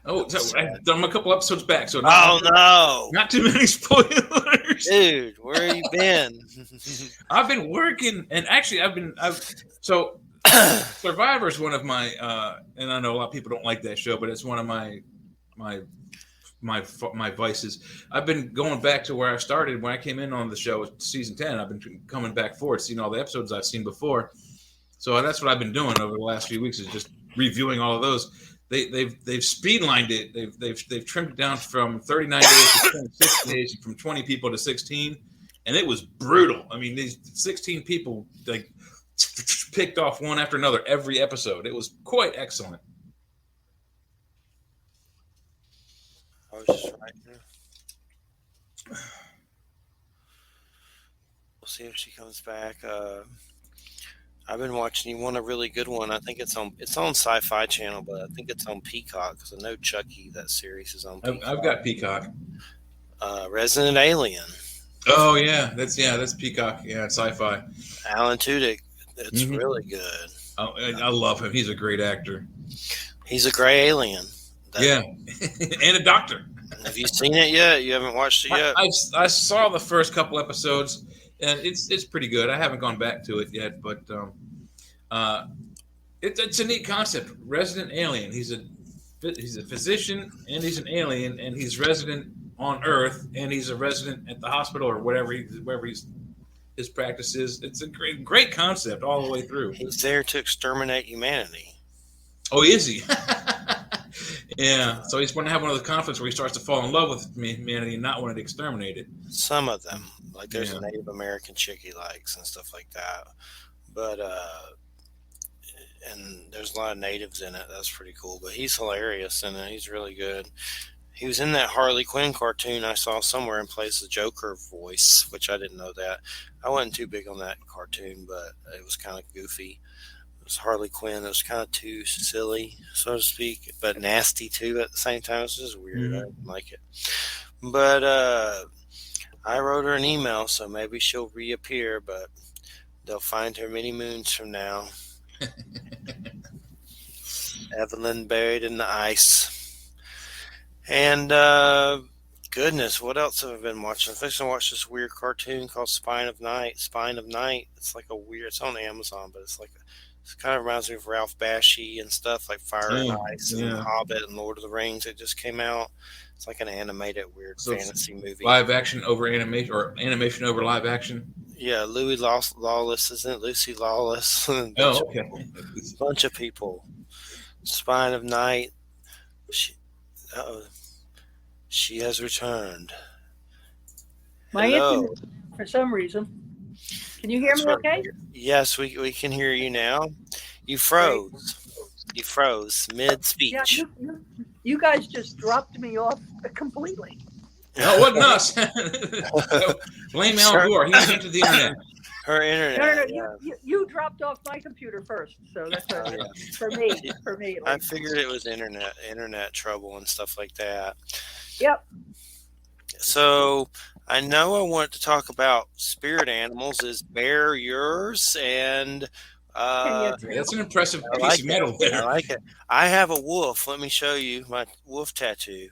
Oh, so I've done a couple episodes back, so no, not too many spoilers, dude. Where have you been? I've been working, and actually, so Survivor is one of my, and I know a lot of people don't like that show, but it's one of my vices. I've been going back to where I started when I came in on the show, season 10. I've been coming back forward, seeing all the episodes I've seen before. So that's what I've been doing over the last few weeks, is just reviewing all of those. They've speedlined it. They've trimmed it down from 39 days to 26 days, from 20 people to 16, and it was brutal. I mean, these 16 people like picked off one after another every episode. It was quite excellent. I was just right here. We'll see if she comes back. I've been watching. You want a really good one? I think it's on Sci-Fi Channel, but I think it's on Peacock, because I know Chucky, that series, is on Peacock. I've got Peacock. Resident Alien. Oh yeah, that's Peacock. Yeah, Sci-Fi. Alan Tudyk. It's really good. Oh, I love him. He's a great actor. He's a gray alien. Yeah, and a doctor. Have you seen it yet? You haven't watched it yet? I saw the first couple episodes, and it's pretty good. I haven't gone back to it yet, but it's a neat concept. Resident alien. He's a physician, and he's an alien, and he's resident on Earth, and he's a resident at the hospital or wherever his practice is. It's a great concept all the way through. He's there to exterminate humanity. Oh, is he? Yeah. So he's going to have one of the conflicts where he starts to fall in love with humanity and not want it exterminated. Some of them, like there's a Native American chick he likes and stuff like that. But and there's a lot of natives in it. That's pretty cool. But he's hilarious and he's really good. He was in that Harley Quinn cartoon I saw somewhere, and plays the Joker voice, which I didn't know that. I wasn't too big on that cartoon, but it was kind of goofy. It was Harley Quinn. It was kind of too silly, so to speak, but nasty too at the same time. It was just weird. I didn't like it. But I wrote her an email, so maybe she'll reappear, but they'll find her many moons from now. Evelyn buried in the ice. And goodness, what else have I been watching? I think I watched this weird cartoon called Spine of Night. It's like it's on Amazon, but it kind of reminds me of Ralph Bakshi and stuff, like Fire and Ice and Hobbit and Lord of the Rings. It just came out. It's like an animated weird fantasy movie. Live action over animation, or animation over live action? Yeah, Louis Lawless, isn't it? Lucy Lawless. Okay. Bunch of people. Spine of Night. She has returned. My internet, for some reason. Can you hear me okay? Yes, we can hear you now. You froze. You froze mid-speech. Yeah, you guys just dropped me off completely. No, it wasn't us. Blame Al Gore. He invented the internet. Her internet. No, you dropped off my computer first, so that's for me. I figured it was internet trouble and stuff like that. Yep. So I know I want to talk about spirit animals. Is bear yours? And that's an impressive piece of metal there. I like it. I have a wolf. Let me show you my wolf tattoo.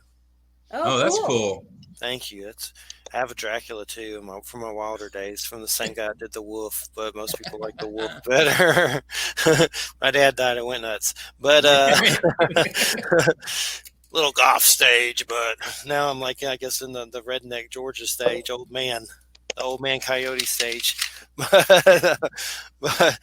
Oh, that's cool. Thank you. I have a Dracula too, from my wilder days, from the same guy that did the wolf, but most people like the wolf better. My dad died. I went nuts. But little goth stage, but now I'm like, I guess in the redneck Georgia stage, the old man coyote stage. But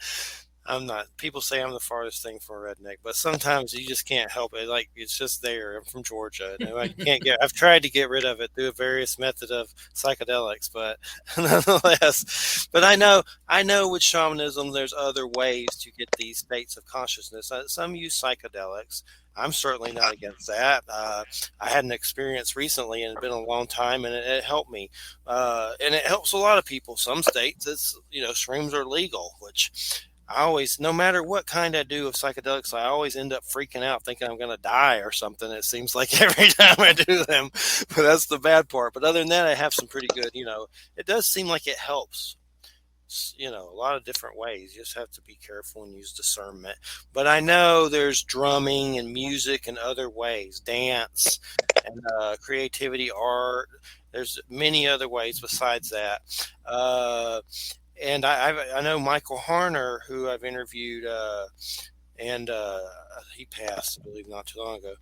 I'm not. People say I'm the farthest thing from a redneck, but sometimes you just can't help it. Like, it's just there. I'm from Georgia. And I can't I've tried to get rid of it through a various method of psychedelics, but nonetheless. But I know with shamanism, there's other ways to get these states of consciousness. Some use psychedelics. I'm certainly not against that. I had an experience recently, and it's been a long time, and it helped me. And it helps a lot of people. Some states, shrooms are legal, which I always, no matter what kind I do of psychedelics, I always end up freaking out thinking I'm going to die or something. It seems like every time I do them, but that's the bad part. But other than that, I have some pretty good, it does seem like it helps, a lot of different ways. You just have to be careful and use discernment. But I know there's drumming and music and other ways, dance and creativity, art. There's many other ways besides that. And I know Michael Harner, who I've interviewed, and he passed, I believe, not too long ago.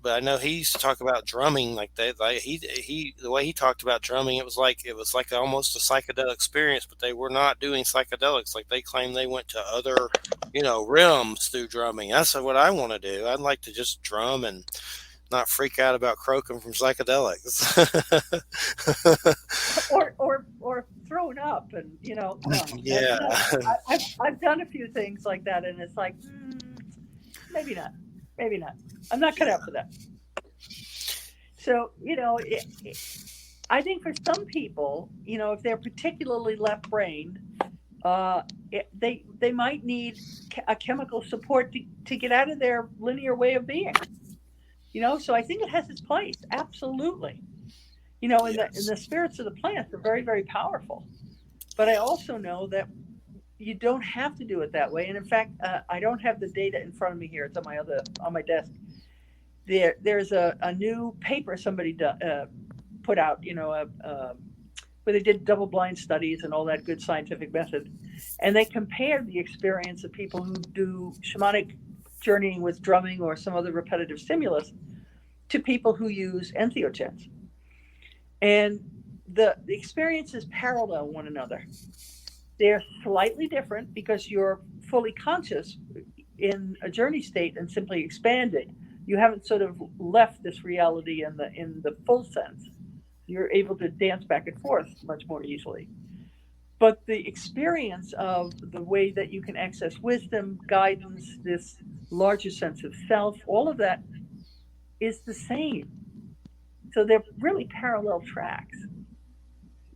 But I know he used to talk about drumming like that. Like the way he talked about drumming, it was like almost a psychedelic experience, but they were not doing psychedelics. Like they claimed they went to other, realms through drumming. That's what I want to do. I'd like to just drum and not freak out about croaking from psychedelics. or thrown up, and Yeah. I've done a few things like that, and it's like maybe not. I'm not cut out for that. So I think for some people, if they're particularly left-brained, they might need a chemical support to get out of their linear way of being. So I think it has its place, absolutely. And the spirits of the plants are very, very powerful. But I also know that you don't have to do it that way. And in fact, I don't have the data in front of me here. It's on my desk. There's a new paper somebody put out, where they did double-blind studies and all that good scientific method. And they compared the experience of people who do shamanic journeying with drumming or some other repetitive stimulus to people who use entheogens. And the experiences parallel one another. They're slightly different because you're fully conscious in a journey state and simply expanded. You haven't sort of left this reality in the full sense. You're able to dance back and forth much more easily. But the experience of the way that you can access wisdom, guidance, this larger sense of self, all of that is the same. So they're really parallel tracks.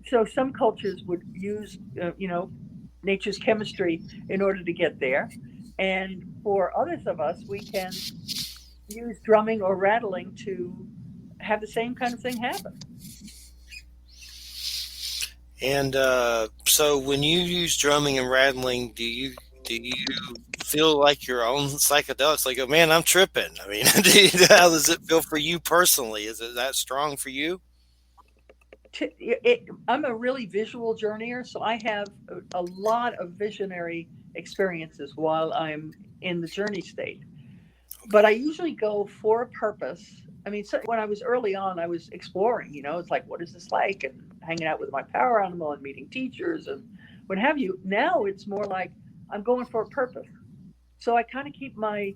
So some cultures would use, nature's chemistry in order to get there. And for others of us, we can use drumming or rattling to have the same kind of thing happen. And so when you use drumming and rattling, do you feel like your own psychedelics? Like, oh man, I'm tripping. I mean, how does it feel for you personally? Is it that strong for you? I'm a really visual journeyer, so I have a lot of visionary experiences while I'm in the journey state. But I usually go for a purpose. I mean, so when I was early on, I was exploring, it's like, what is this like? And hanging out with my power animal and meeting teachers and what have you. Now it's more like I'm going for a purpose. So I kind of keep my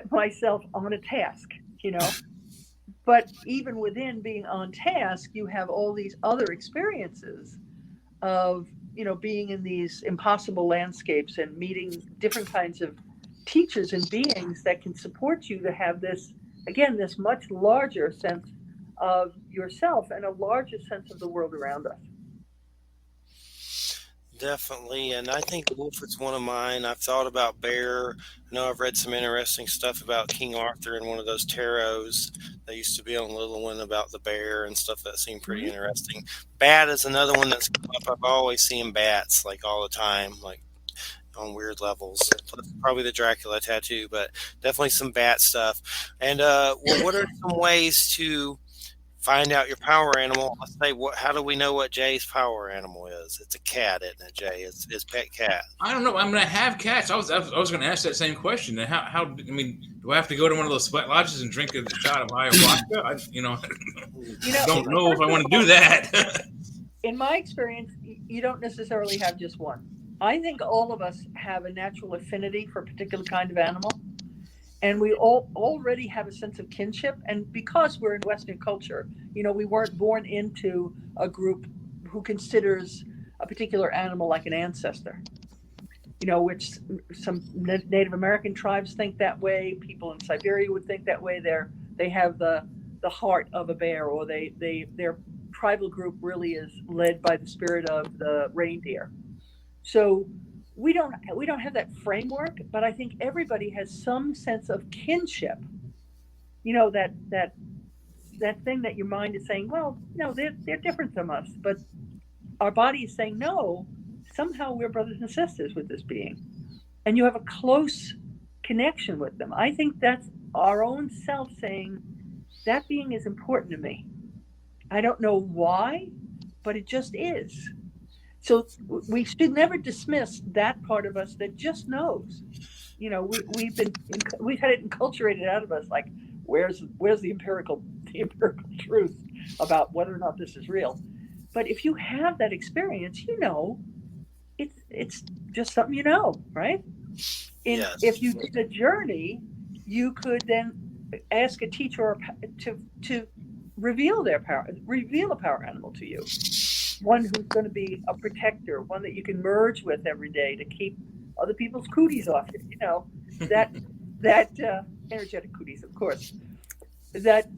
myself on a task, But even within being on task, you have all these other experiences of, being in these impossible landscapes and meeting different kinds of teachers and beings that can support you to have this much larger sense of yourself and a larger sense of the world around us. Definitely, and I think wolf is one of mine. I've thought about bear. I know I've read some interesting stuff about King Arthur in one of those tarots that used to be on Little One about the bear and stuff that seemed pretty interesting. Bat is another one that's come up. I've always seen bats like all the time, like on weird levels. Plus probably the Dracula tattoo, but definitely some bat stuff. And what are some ways to find out your power animal? Let's say, how do we know what Jay's power animal is? It's a cat, isn't it, Jay? It's his pet cat. I don't know. I'm going to have cats. I was going to ask that same question. How? I mean, do I have to go to one of those sweat lodges and drink a shot of ayahuasca? I don't know if I want to do that. In my experience, you don't necessarily have just one. I think all of us have a natural affinity for a particular kind of animal. And we all already have a sense of kinship. And because we're in Western culture, we weren't born into a group who considers a particular animal like an ancestor, which some Native American tribes think that way. People in Siberia would think that way. They have the heart of a bear, or their tribal group really is led by the spirit of the reindeer. So we don't have that framework, but I think everybody has some sense of kinship. That thing that your mind is saying, well, no, they're different from us, but our body is saying, no, somehow we're brothers and sisters with this being, and you have a close connection with them. I think that's our own self saying that being is important to me. I don't know why, but it just is. So we should never dismiss that part of us that just knows. We've had it enculturated out of us, like where's the empirical truth about whether or not this is real. But if you have that experience, it's just something, right? Yes. If you did a journey, you could then ask a teacher to reveal a power animal to you. One who's going to be a protector, one that you can merge with every day to keep other people's cooties off you. That energetic cooties, of course. That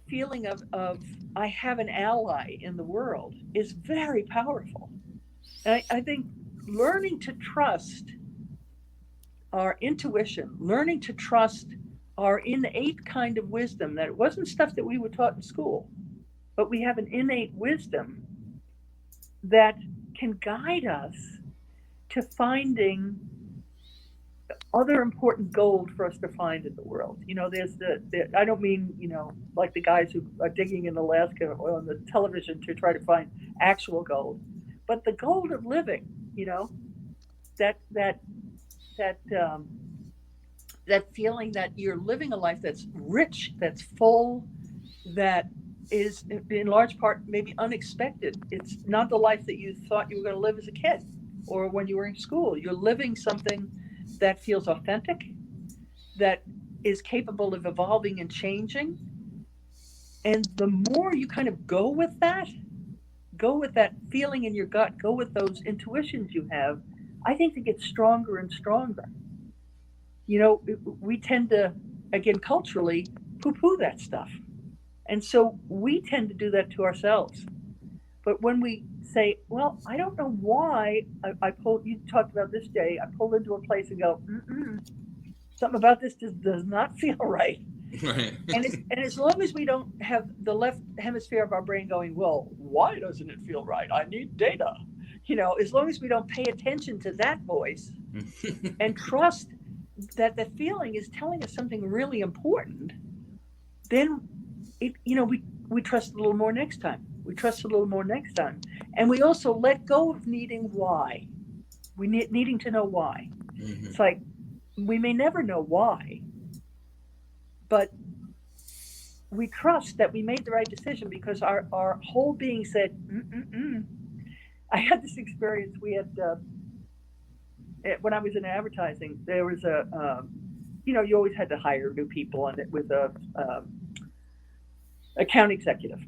feeling of I have an ally in the world is very powerful. And I think learning to trust our intuition, learning to trust our innate kind of wisdom, that it wasn't stuff that we were taught in school, but we have an innate wisdom that can guide us to finding other important gold for us to find in the world. There's I don't mean, like the guys who are digging in Alaska or on the television to try to find actual gold, but the gold of living, that feeling that you're living a life that's rich, that's full, that is in large part maybe unexpected. It's not the life that you thought you were going to live as a kid or when you were in school. You're living something that feels authentic, that is capable of evolving and changing. And the more you kind of go with that feeling in your gut, go with those intuitions you have, I think it gets stronger and stronger. We tend to, again, culturally poo-poo that stuff. And so we tend to do that to ourselves. But when we say, well, I don't know why you talked about this day, I pulled into a place and go, something about this just does not feel right. Right. And as long as we don't have the left hemisphere of our brain going, well, why doesn't it feel right? I need data. As long as we don't pay attention to that voice and trust that the feeling is telling us something really important, then we trust a little more next time. And we also let go of needing why. Needing to know why. Mm-hmm. It's like, we may never know why, but we trust that we made the right decision because our whole being said, I had this experience. We had, when I was in advertising, there was you always had to hire new people on it with a account executive.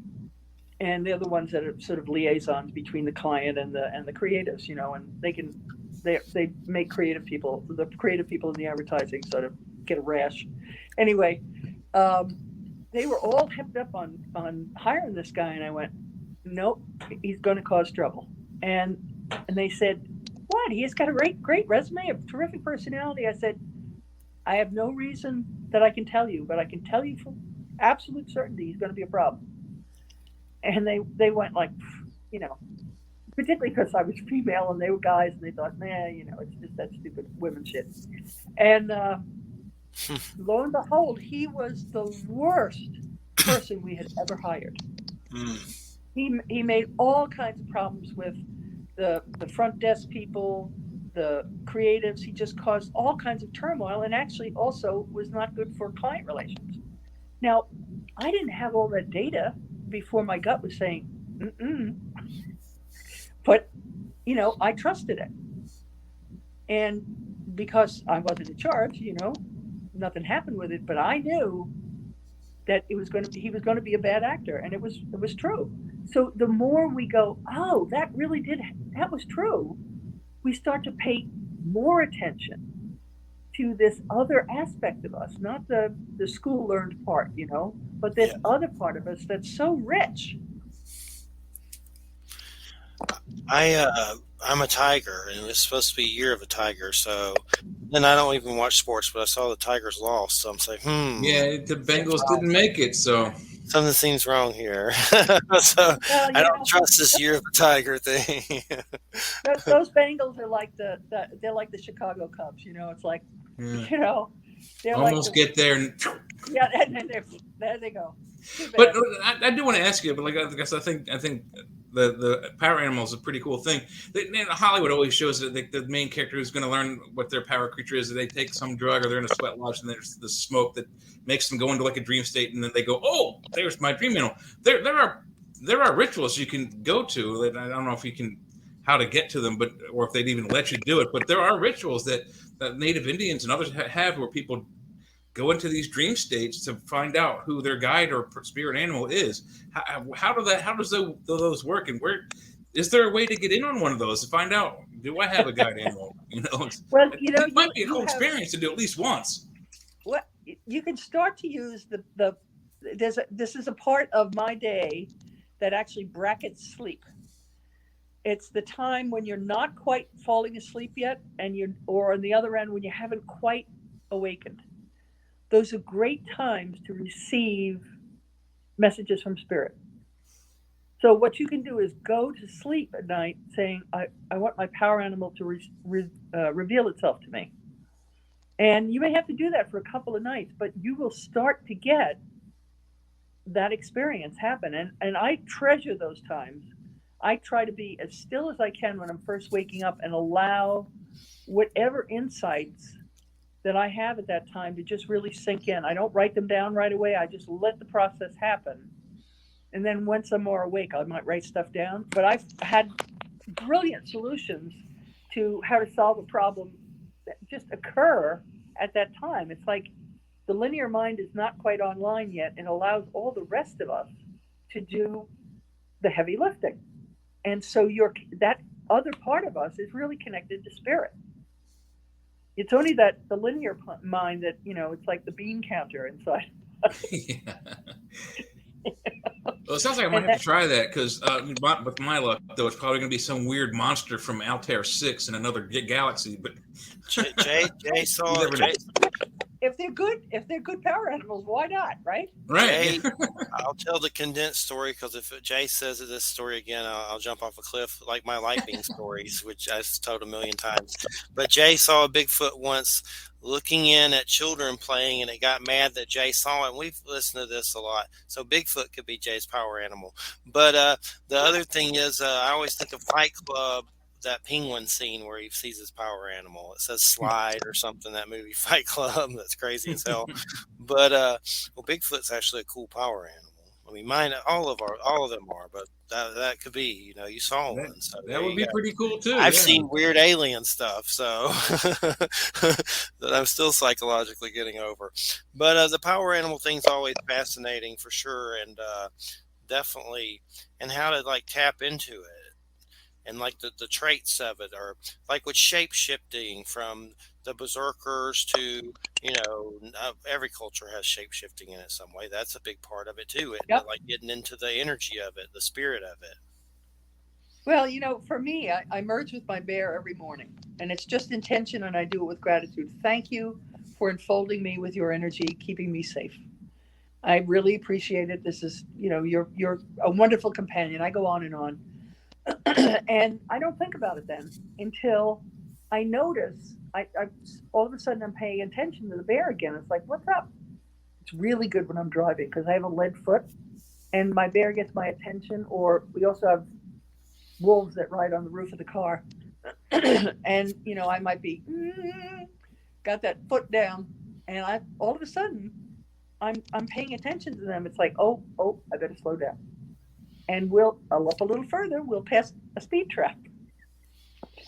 And they're the ones that are sort of liaisons between the client and the creatives, and they make the creative people in the advertising sort of get a rash. Anyway, they were all hepped up on hiring this guy, and I went, nope, he's going to cause trouble. And they said, what? He has got a great resume, a terrific personality. I said, I have no reason that I can tell you, but I can tell you for absolute certainty he's going to be a problem. And they went like, particularly because I was female and they were guys, and they thought, it's just that stupid women shit. And lo and behold, he was the worst person we had ever hired. He made all kinds of problems with the front desk people, the creatives. He just caused all kinds of turmoil, and actually also was not good for client relations. Now, I didn't have all that data before my gut was saying, but, I trusted it. And because I wasn't in charge, nothing happened with it, but I knew that he was going to be a bad actor. And it was true. So the more we go, oh, that was true, we start to pay more attention to this other aspect of us, not the school learned part, but this other part of us that's so rich. I I'm a tiger, and it's supposed to be Year of a Tiger. So then I don't even watch sports, but I saw the Tigers lost, so I'm saying, Yeah, the Bengals didn't make it, so something seems wrong here. So Well, I don't trust this Year of a Tiger thing. those Bengals are like they're like the Chicago Cubs. It's like, yeah. they're Almost like get there. And and there they go. but I do want to ask you, but like I guess I think the power animal is a pretty cool thing. Hollywood always shows that the main character is going to learn what their power creature is. They take some drug or they're in a sweat lodge and there's the smoke that makes them go into like a dream state, and then they go, "Oh, there's my dream animal." There are rituals you can go to. I don't know if you can how to get to them, but or if they'd even let you do it. But there are rituals that Native Indians and others have where people go into these dream states to find out who their guide or spirit animal is. How does those work, and where is there a way to get in on one of those to find out, do I have a guide animal? Well, it might be a cool experience to do at least once. What you can start to use this is a part of my day that actually brackets sleep. It's the time when you're not quite falling asleep yet, or on the other end when you haven't quite awakened. Those are great times to receive messages from spirit. So what you can do is go to sleep at night saying, I want my power animal to reveal itself to me. And you may have to do that for a couple of nights, but you will start to get that experience happen. And I treasure those times. I try to be as still as I can when I'm first waking up and allow whatever insights that I have at that time to just really sink in. I don't write them down right away. I just let the process happen. And then once I'm more awake, I might write stuff down. But I've had brilliant solutions to how to solve a problem that just occur at that time. It's like the linear mind is not quite online yet and allows all the rest of us to do the heavy lifting. And so that other part of us is really connected to spirit. It's only the linear mind that, it's like the bean counter inside. Yeah. Well, it sounds like I might have to try that because with my luck, though, it's probably going to be some weird monster from Altair 6 in another galaxy. But Jay saw if they're good power animals, why not, right? Right. Jay, I'll tell the condensed story because if Jay says this story again, I'll jump off a cliff like my light beam stories, which I've told a million times. But Jay saw a Bigfoot once looking in at children playing, and it got mad that Jay saw it. And we've listened to this a lot. So Bigfoot could be Jay's power animal. But the other thing is I always think of Fight Club, that penguin scene where he sees his power animal. It says Slide or something, that movie Fight Club. That's crazy as hell. But Bigfoot's actually a cool power animal. I mean, all of them are, but that could be, you saw one. So that would be pretty cool too. I've seen weird alien stuff, so that I'm still psychologically getting over. But the power animal thing's always fascinating for sure, and definitely, and how to tap into it. And the traits of it, or like with shape shifting from the berserkers to, every culture has shape shifting in it some way. That's a big part of it too. Yep. Like getting into the energy of it, the spirit of it. Well, for me, I merge with my bear every morning, and it's just intention, and I do it with gratitude. Thank you for enfolding me with your energy, keeping me safe. I really appreciate it. This is, you're a wonderful companion. I go on and on. And I don't think about it then until I notice I all of a sudden I'm paying attention to the bear again. It's like, what's up? It's really good when I'm driving because I have a lead foot and my bear gets my attention. Or we also have wolves that ride on the roof of the car. And, I might be got that foot down, and all of a sudden I'm paying attention to them. It's like, oh, I better slow down. And I'll up a little further, we'll pass a speed trap.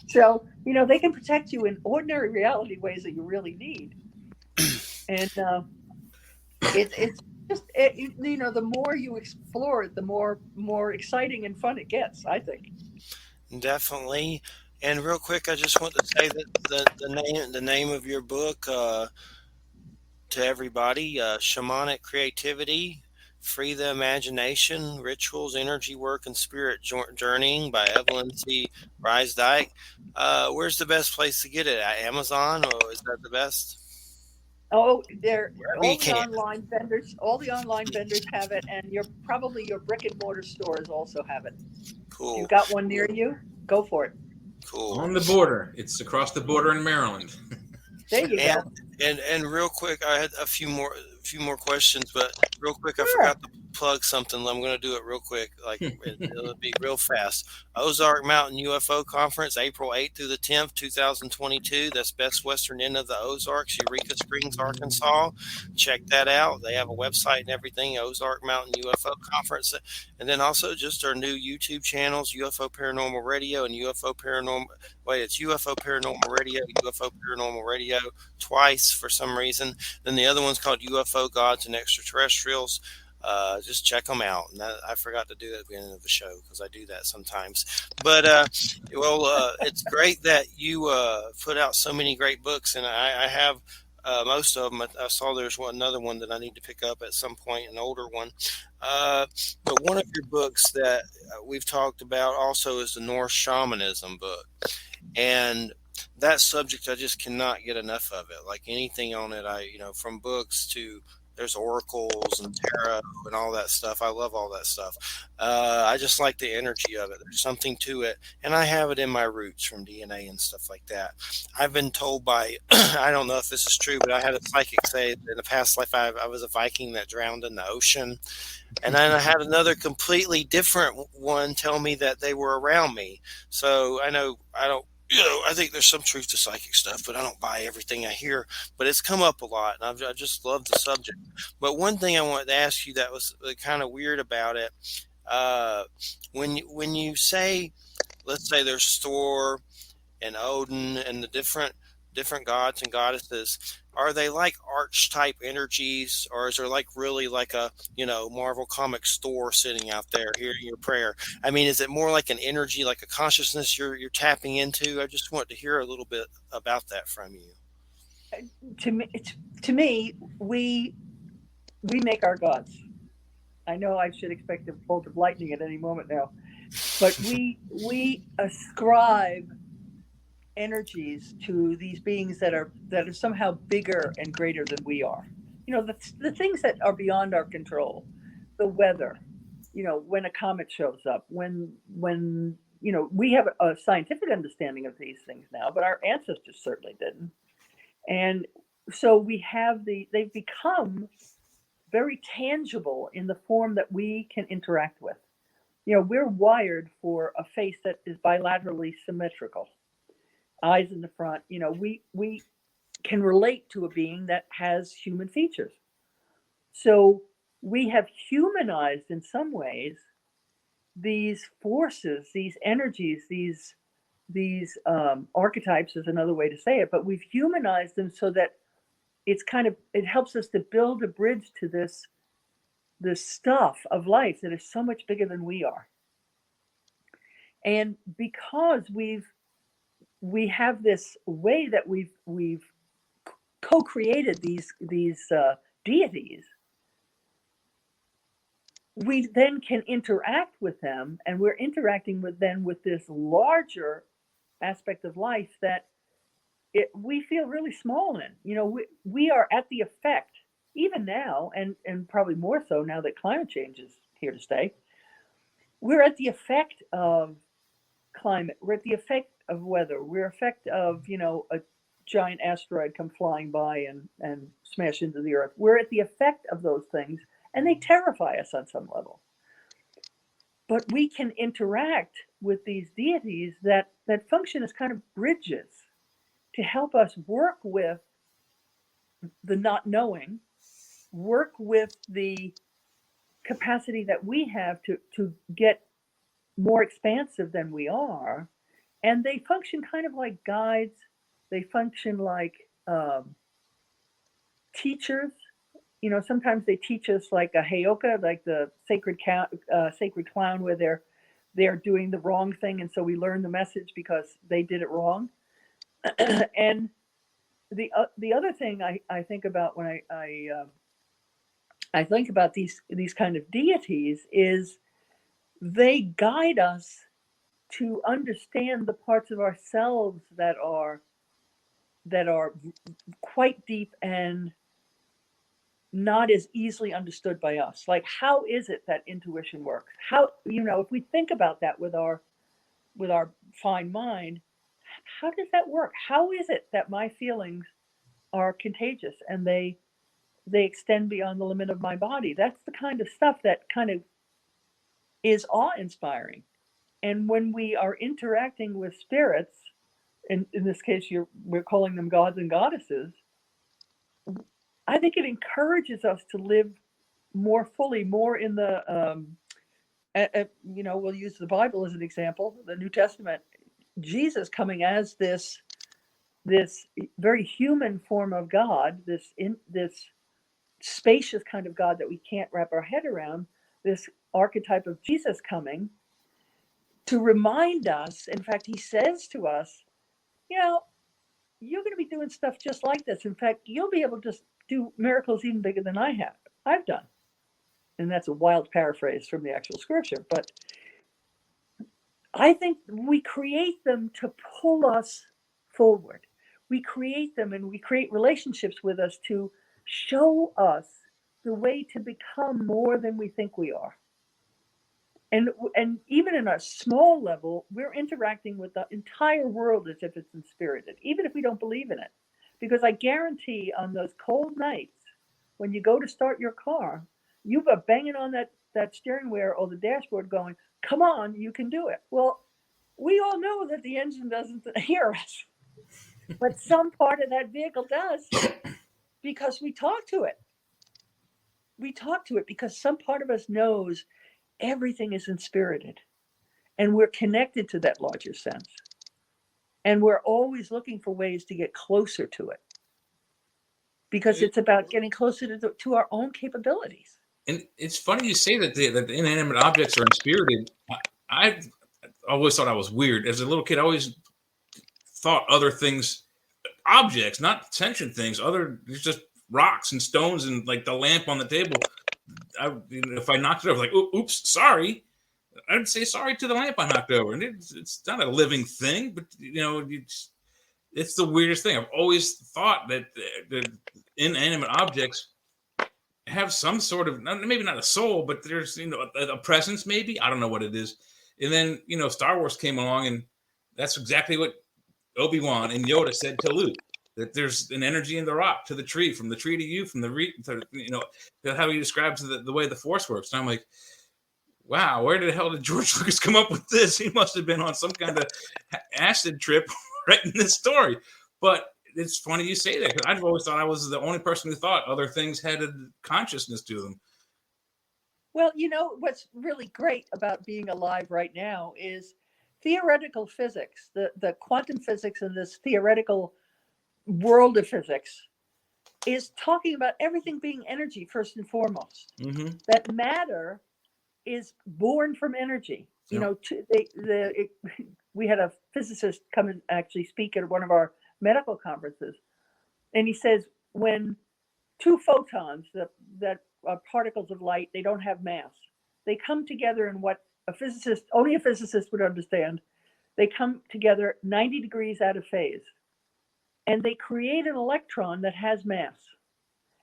So, they can protect you in ordinary reality ways that you really need. And it's just, the more you explore it, the more exciting and fun it gets, I think. Definitely. And real quick, I just want to say that the name of your book to everybody, Shamanic Creativity Free the Imagination, Rituals, Energy Work, and Spirit Journeying by Evelyn Rysdyk. Where's the best place to get it? At Amazon, or is that the best? Oh, they're Wherever you all the can. online vendors. All the online vendors have it, and your brick and mortar stores also have it. If Cool. you've got one near you, go for it. Cool. On the border. It's across the border in Maryland. There you go. And real quick, I had a few more questions, but real quick, I Sure. forgot to plug something. I'm going to do it real quick, like it'll be real fast. Ozark Mountain UFO Conference, April 8th through the 10th, 2022. That's best western end of the Ozarks, Eureka Springs, Arkansas. Check that out. They have a website and everything. Ozark Mountain UFO Conference, and then also just our new YouTube channels, UFO Paranormal Radio and UFO Paranormal. Wait, it's UFO Paranormal Radio, UFO Paranormal Radio twice for some reason. Then the other one's called UFO Gods and Extraterrestrials. Just check them out. And I forgot to do that at the beginning of the show because I do that sometimes. But it's great that you put out so many great books, and I have most of them. I saw there's another one that I need to pick up at some point, an older one. But one of your books that we've talked about also is the Norse Shamanism book, and that subject I just cannot get enough of it. Like anything on it, from books to there's oracles and tarot and all that stuff. I love all that stuff. I just like the energy of it. There's something to it, and I have it in my roots from DNA and stuff like that. I've been told by I don't know if this is true, but I had a psychic say that in a past life I was a Viking that drowned in the ocean. And then I had another completely different one tell me that they were around me. So I think there's some truth to psychic stuff, but I don't buy everything I hear. But it's come up a lot, and I just love the subject. But one thing I wanted to ask you that was kind of weird about it, when you say, let's say there's Thor and Odin and the different gods and goddesses, are they like archetype energies, or is there like really like a Marvel Comics Thor sitting out there hearing your prayer? I mean, is it more like an energy, like a consciousness you're tapping into? I just want to hear a little bit about that from you. To me, we make our gods. I know I should expect a bolt of lightning at any moment now, but we ascribe energies to these beings that are somehow bigger and greater than we are. The things that are beyond our control, the weather, when a comet shows up, when we have a scientific understanding of these things now, but our ancestors certainly didn't. And so we have they've become very tangible in the form that we can interact with. We're wired for a face that is bilaterally symmetrical. Eyes in the front, we can relate to a being that has human features. So we have humanized in some ways these forces, these energies, these archetypes is another way to say it, but we've humanized them so that it helps us to build a bridge to this stuff of life that is so much bigger than we are. And because we have this way that we've co-created these deities, we then can interact with them, and we're interacting with them with this larger aspect of life that we feel really small in. We are at the effect, even now, and probably more so now that climate change is here to stay. We're at the effect of climate. We're at the effect of weather. We're effect of a giant asteroid come flying by and smash into the earth. We're at the effect of those things, and they terrify us on some level. But we can interact with these deities that function as kind of bridges to help us work with the not knowing, work with the capacity that we have to get more expansive than we are. And they function kind of like guides. They function like teachers. Sometimes they teach us like a heyoka, like the sacred clown, where they're doing the wrong thing, and so we learn the message because they did it wrong. And the other thing I think about when I I think about these kind of deities is they guide us to understand the parts of ourselves that are quite deep and not as easily understood by us. Like, how is it that intuition works? How, if we think about that with our fine mind, how does that work? How is it that my feelings are contagious and they extend beyond the limit of my body? That's the kind of stuff that kind of is awe-inspiring. And when we are interacting with spirits, and in this case we're calling them gods and goddesses, I think it encourages us to live more fully, more in the we'll use the Bible as an example, the New Testament, Jesus coming as this very human form of God, this spacious kind of God that we can't wrap our head around, this archetype of Jesus coming to remind us. In fact, he says to us, you're going to be doing stuff just like this. In fact, you'll be able to do miracles even bigger than I've done. And that's a wild paraphrase from the actual scripture. But I think we create them to pull us forward. We create them and we create relationships with us to show us the way to become more than we think we are. And even in a small level, we're interacting with the entire world as if it's inspirited, even if we don't believe in it. Because I guarantee on those cold nights, when you go to start your car, you are banging on that steering wheel or the dashboard going, come on, you can do it. Well, we all know that the engine doesn't hear us, but some part of that vehicle does, because we talk to it. We talk to it because some part of us knows everything is inspirited, and we're connected to that larger sense. And we're always looking for ways to get closer to it, because it's about getting closer to our own capabilities. And it's funny you say that the inanimate objects are inspirited. I always thought I was weird. As a little kid, I always thought other things, objects, not sentient things, there's just rocks and stones and like the lamp on the table. If I knocked it over, like, oops, sorry. I'd say sorry to the lamp I knocked over. And it's not a living thing, but, it's the weirdest thing. I've always thought that the inanimate objects have some sort of, maybe not a soul, but there's, a presence maybe. I don't know what it is. And then, Star Wars came along, and that's exactly what Obi-Wan and Yoda said to Luke, that there's an energy in the rock to the tree, from the tree to you, from how he describes the way the Force works. And I'm like, wow, where the hell did George Lucas come up with this? He must have been on some kind of acid trip writing this story. But it's funny you say that, because I've always thought I was the only person who thought other things had a consciousness to them. Well, what's really great about being alive right now is theoretical physics, the quantum physics and this theoretical world of physics is talking about everything being energy first and foremost. Mm-hmm. That matter is born from energy. Yep. We had a physicist come and actually speak at one of our medical conferences, and he says when two photons that are particles of light, they don't have mass, they come together in what only a physicist would understand. They come together 90 degrees out of phase, and they create an electron that has mass,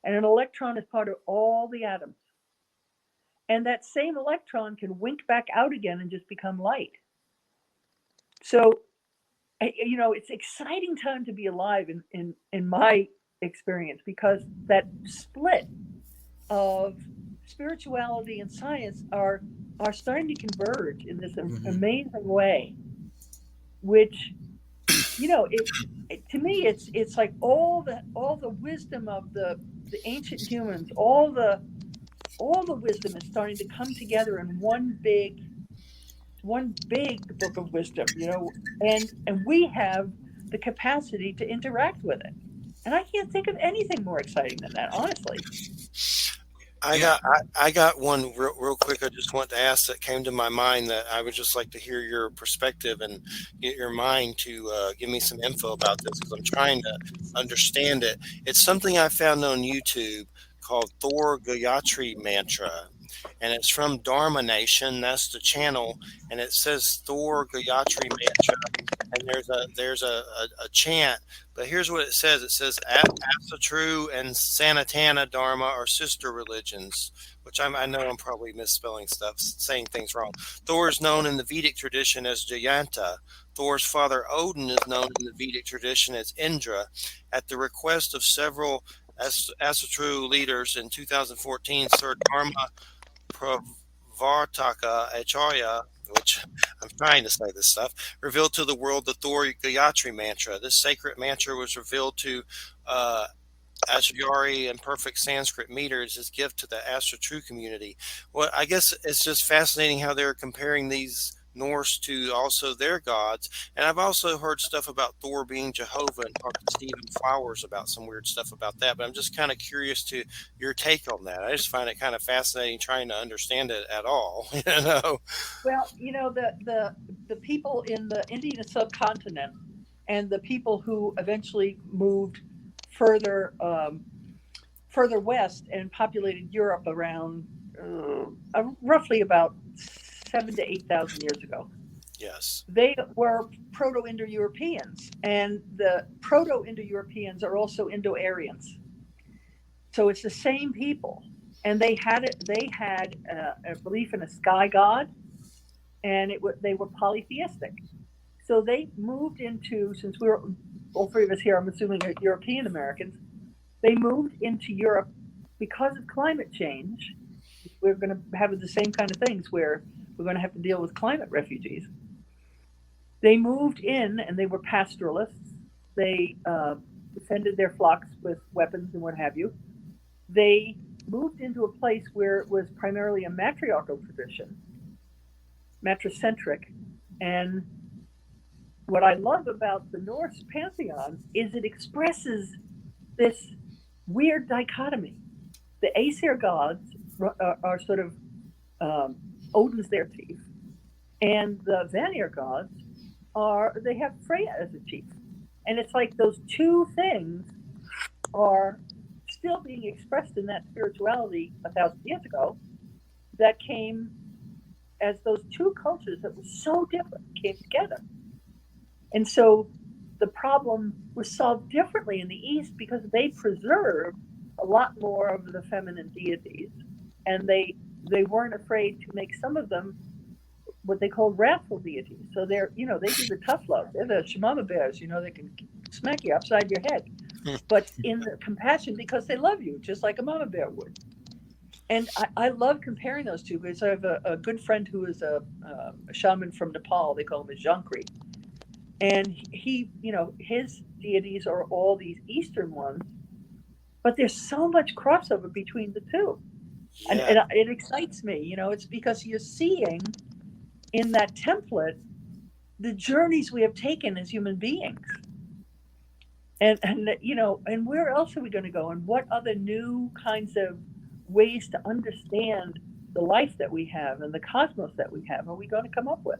and an electron is part of all the atoms. And that same electron can wink back out again and just become light. So, it's exciting time to be alive in my experience, because that split of spirituality and science are starting to converge in this amazing way, which, to me, it's like all the wisdom of the ancient humans, all the wisdom is starting to come together in one big book of wisdom, and we have the capacity to interact with it. And I can't think of anything more exciting than that, honestly. I got one real quick. I just want to ask that came to my mind that I would just like to hear your perspective and get your mind to give me some info about this, because I'm trying to understand it. It's something I found on YouTube called Thor Gayatri Mantra, and it's from Dharma Nation. That's the channel, and it says Thor Gayatri Mantra, and there's a chant. But here's what it says: it says Asatru and Sanatana Dharma are sister religions, which I know I'm probably misspelling stuff, saying things wrong. Thor is known in the Vedic tradition as Jayanta. Thor's father Odin is known in the Vedic tradition as Indra. At the request of several Asatru leaders in 2014, Sir Dharma Pravartaka Acharya, which I'm trying to say this stuff, revealed to the world the Thor Gayatri Mantra. This sacred mantra was revealed to Acharya in perfect Sanskrit meters as gift to the Asatru community. Well, I guess it's just fascinating how they're comparing these Norse to also their gods. And I've also heard stuff about Thor being Jehovah and talked to Stephen Flowers about some weird stuff about that. But I'm just kind of curious to your take on that. I just find it kind of fascinating trying to understand it at all. Well, the people in the Indian subcontinent and the people who eventually moved further west and populated Europe around roughly about 7,000 to 8,000 years ago. Yes. They were Proto-Indo-Europeans, and the Proto-Indo-Europeans are also Indo-Aryans. So it's the same people, and they had a belief in a sky god, and they were polytheistic. So they moved into, since we were all three of us here, I'm assuming are European Americans, they moved into Europe because of climate change. We're going to have the same kind of things where we're going to have to deal with climate refugees. They moved in and they were pastoralists. They defended their flocks with weapons and what have you. They moved into a place where it was primarily a matriarchal tradition, matricentric. And what I love about the Norse pantheon is it expresses this weird dichotomy. The Aesir gods are sort of Odin's their chief, and the Vanir gods they have Freya as a chief. And it's like those two things are still being expressed in that spirituality 1,000 years ago that came as those two cultures that were so different came together. And so the problem was solved differently in the East because they preserved a lot more of the feminine deities, and they weren't afraid to make some of them what they called wrathful deities. So they do the tough love. They're the shamama bears, they can smack you upside your head, but in the compassion because they love you, just like a mama bear would. And I love comparing those two because I have a good friend who is a shaman from Nepal. They call him a Jankri. And he, his deities are all these Eastern ones, but there's so much crossover between the two. Yeah. And it excites me, it's because you're seeing in that template the journeys we have taken as human beings. And where else are we going to go? And what other new kinds of ways to understand the life that we have and the cosmos that we have are we going to come up with?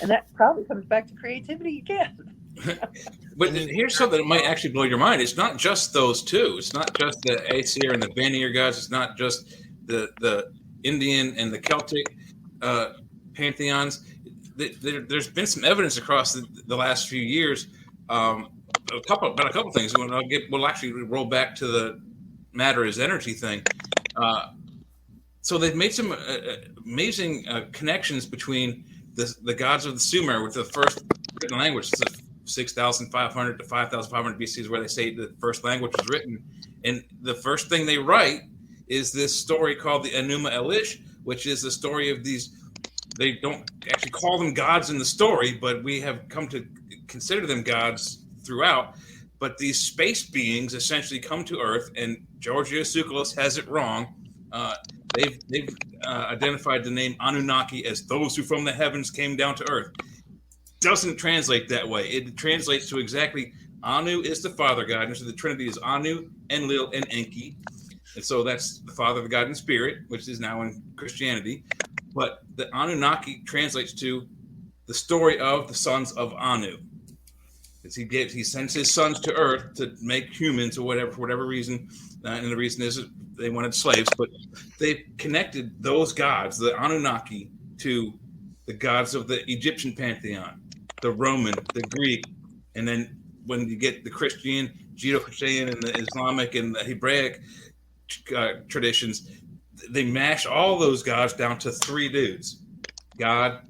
And that probably comes back to creativity again. But here's something that might actually blow your mind. It's not just those two. It's not just the Aesir and the Vanir gods. It's not just the Indian and the Celtic pantheons. There's been some evidence across the last few years. A couple things. We'll actually roll back to the matter is energy thing. So they've made some amazing connections between the gods of the Sumer with the first written language. 6,500 to 5,500 BC is where they say the first language was written. And the first thing they write is this story called the Enuma Elish, which is the story of these. They don't actually call them gods in the story, but we have come to consider them gods throughout. But these space beings essentially come to Earth, and Georgios Tsoukalos has it wrong. They've identified the name Anunnaki as those who from the heavens came down to Earth. Doesn't translate that way. It translates to exactly Anu is the father god, and so the Trinity is Anu, Enlil, and Enki. And so that's the Father, the God, and Spirit, which is now in Christianity. But the Anunnaki translates to the story of the sons of Anu. He sends his sons to Earth to make humans or whatever, for whatever reason. And the reason is they wanted slaves, but they connected those gods, the Anunnaki, to the gods of the Egyptian pantheon, the Roman, the Greek, and then when you get the Christian, Judeo-Christian, and the Islamic and the Hebraic traditions, they mash all those gods down to three dudes: God,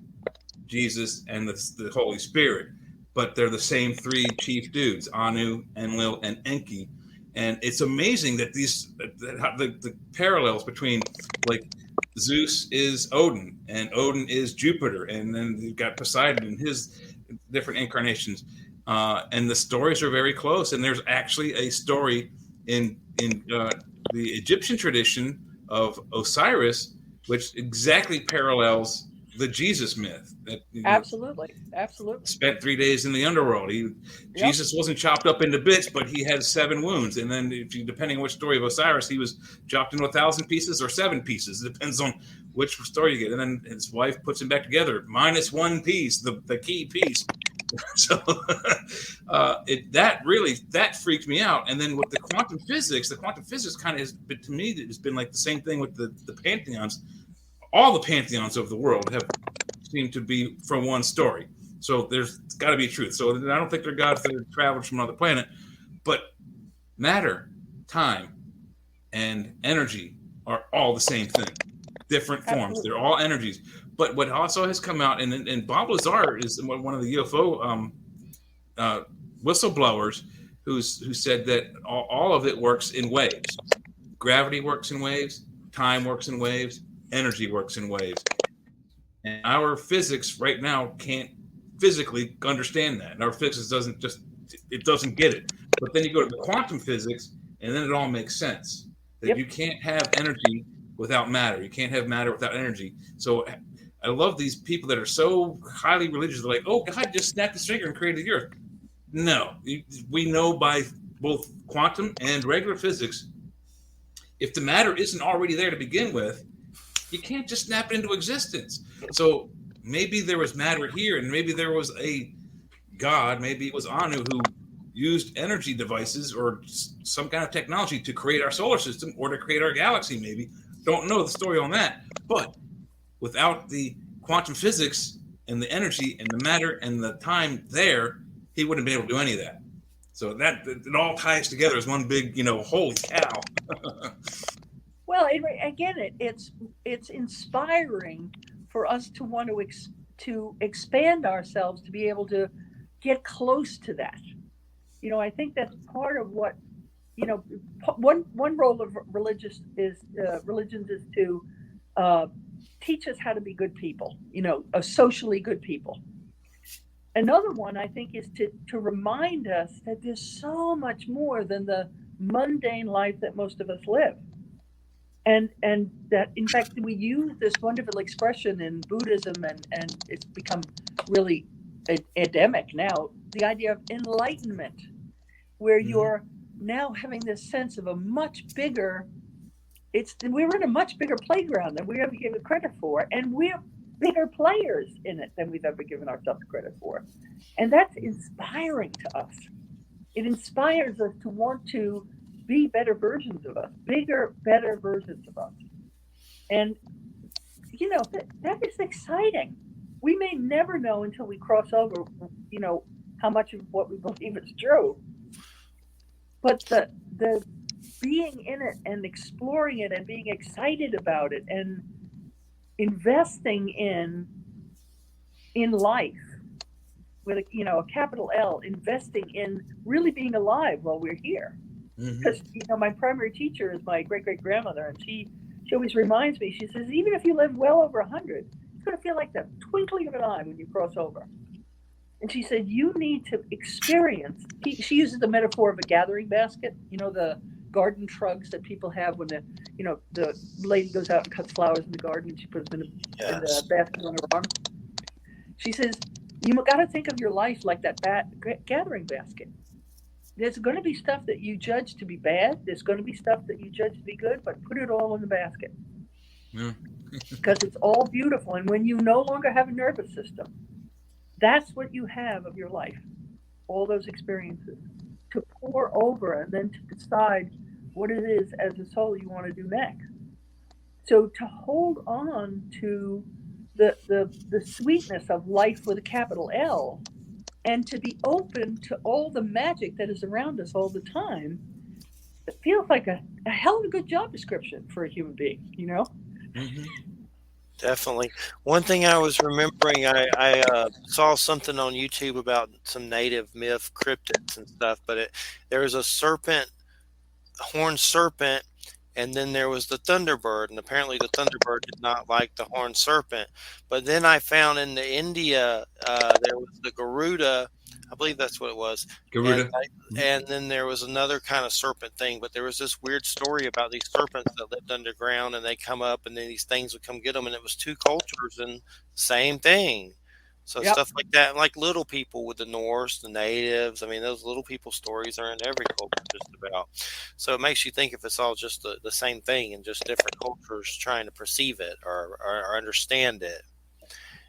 Jesus, and the Holy Spirit. But they're the same three chief dudes: Anu, Enlil, and Enki. And it's amazing that the parallels between, like, Zeus is Odin, and Odin is Jupiter, and then you've got Poseidon and his different incarnations, and the stories are very close. And there's actually a story in the Egyptian tradition of Osiris, which exactly parallels the Jesus myth. That, Absolutely. spent 3 days in the underworld. Jesus wasn't chopped up into bits, but he had 7 wounds. And then, depending on which story of Osiris, he was chopped into 1,000 pieces or 7 pieces. It depends on which story you get. And then his wife puts him back together, minus 1 piece, the key piece. So that freaked me out. And then with the quantum physics kind of has been, to me, it's been like the same thing with the pantheons. All the pantheons of the world have seemed to be from one story. So there's got to be truth. So I don't think they're gods that are traveled from another planet. But matter, time, and energy are all the same thing. Different forms. They're all energies. But what also has come out, and Bob Lazar is one of the UFO whistleblowers who said that all of it works in waves. Gravity works in waves. Time works in waves. Energy works in waves. And our physics right now can't physically understand that. And our physics doesn't get it. But then you go to the quantum physics, and then it all makes sense. That you can't have energy without matter. You can't have matter without energy. So I love these people that are so highly religious. They're like, oh, God just snapped his finger and created the earth. No. We know by both quantum and regular physics, if the matter isn't already there to begin with, you can't just snap it into existence. So maybe there was matter here, and maybe there was a God, maybe it was Anu who used energy devices or some kind of technology to create our solar system or to create our galaxy, maybe. Don't know the story on that. But without the quantum physics and the energy and the matter and the time there, he wouldn't be able to do any of that. So that it all ties together as one big, holy cow. Well, it's inspiring for us to want to expand ourselves to be able to get close to that. I think that's part of what, one role of religions is to teach us how to be good people, socially good people. Another one, I think, is to remind us that there's so much more than the mundane life that most of us live. And that, in fact, we use this wonderful expression in Buddhism, and it's become really endemic now, the idea of enlightenment, where you're now having this sense of a much bigger, we're in a much bigger playground than we ever gave it credit for, and we're bigger players in it than we've ever given ourselves credit for. And that's inspiring to us. It inspires us to want to be better versions of us, bigger, better versions of us. And, that is exciting. We may never know until we cross over, how much of what we believe is true. But the being in it and exploring it and being excited about it and investing in life with a capital L, investing in really being alive while we're here. Because my primary teacher is my great-great-grandmother, and she always reminds me, she says, even if you live well over 100, it's going to feel like the twinkling of an eye when you cross over. And she said, you need to experience, she uses the metaphor of a gathering basket, the garden trugs that people have when the lady goes out and cuts flowers in the garden, and she puts them in the basket on her arm. She says, you got to think of your life like that gathering basket. There's going to be stuff that you judge to be bad. There's going to be stuff that you judge to be good, but put it all in the basket. Because it's all beautiful. And when you no longer have a nervous system, that's what you have of your life. all those experiences, to pour over, and then to decide what it is as a soul you want to do next. So to hold on to the sweetness of life with a capital L, and to be open to all the magic that is around us all the time, it feels like a hell of a good job description for a human being, you know? Mm-hmm. Definitely. One thing I was remembering, I saw something on YouTube about some native myth cryptids and stuff, but there was a serpent, horned serpent, and then there was the thunderbird, and apparently the thunderbird did not like the horned serpent. But then I found in the India, there was the Garuda, I believe that's what it was, Garuda. and then there was another kind of serpent thing. But there was this weird story about these serpents that lived underground, and they come up, and then these things would come get them, and it was two cultures and same thing. So Yep. stuff like that, like little people with the Norse, the natives. I mean, those little people stories are in every culture just about. So it makes you think if it's all just the same thing and just different cultures trying to perceive it or understand it.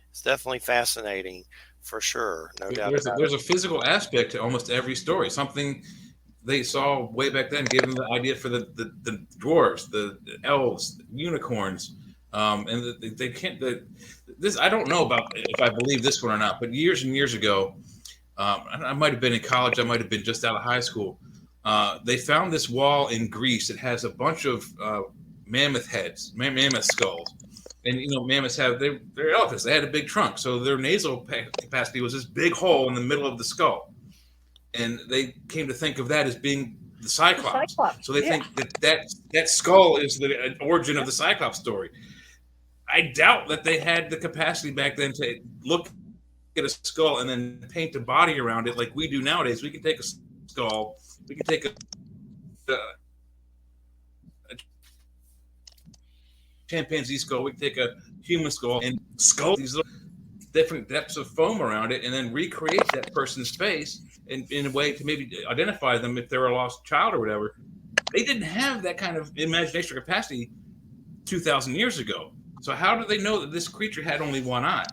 It's definitely fascinating for sure. No doubt about There's it. a physical aspect to almost every story. Something they saw way back then gave them the idea for the dwarves, the elves, the unicorns. And they can't. This I don't know about if I believe this one or not. But years and years ago, I might have been in college. I might have been just out of high school. They found this wall in Greece that has a bunch of mammoth heads, mammoth skulls, and mammoths have they're elephants. They had a big trunk, so their nasal capacity was this big hole in the middle of the skull, and they came to think of that as being the Cyclops. So they think that skull is the origin of the Cyclops story. I doubt that they had the capacity back then to look at a skull and then paint a body around it like we do nowadays. We can take a skull, we can take a chimpanzee skull, we can take a human skull and skull these little different depths of foam around it and then recreate that person's face in a way to maybe identify them if they're a lost child or whatever. They didn't have that kind of imagination or capacity 2,000 years ago. So how do they know that this creature had only one eye?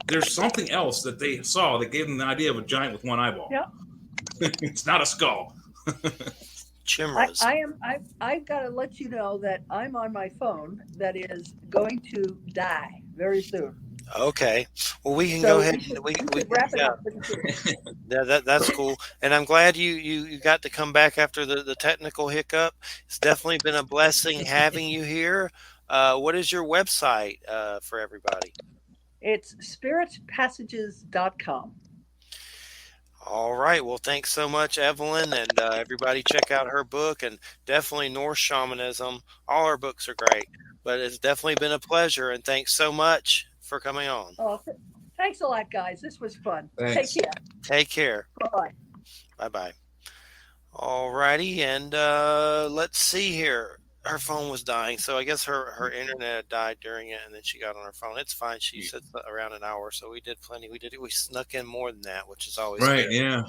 There's something else that they saw that gave them the idea of a giant with one eyeball. Yeah. It's not a skull. Chimras. I've got to let you know that I'm on my phone that is going to die very soon. Okay. Well, we can So go ahead we should, and we should wrap it up. that's cool. And I'm glad you got to come back after the technical hiccup. It's definitely been a blessing having you here. What is your website for everybody? It's spiritpassages.com. All right. Well, thanks so much, Evelyn, and everybody check out her book, and definitely Norse Shamanism. All her books are great, but it's definitely been a pleasure, and thanks so much for coming on. Oh, thanks a lot, guys. This was fun. Thanks. Take care. Take care. Bye-bye. Bye-bye. All righty, and let's see here. Her phone was dying, so I guess her internet died during it, and then she got on her phone. It's fine. She said around an hour, so we did plenty. We snuck in more than that, which is always Right, good. yeah.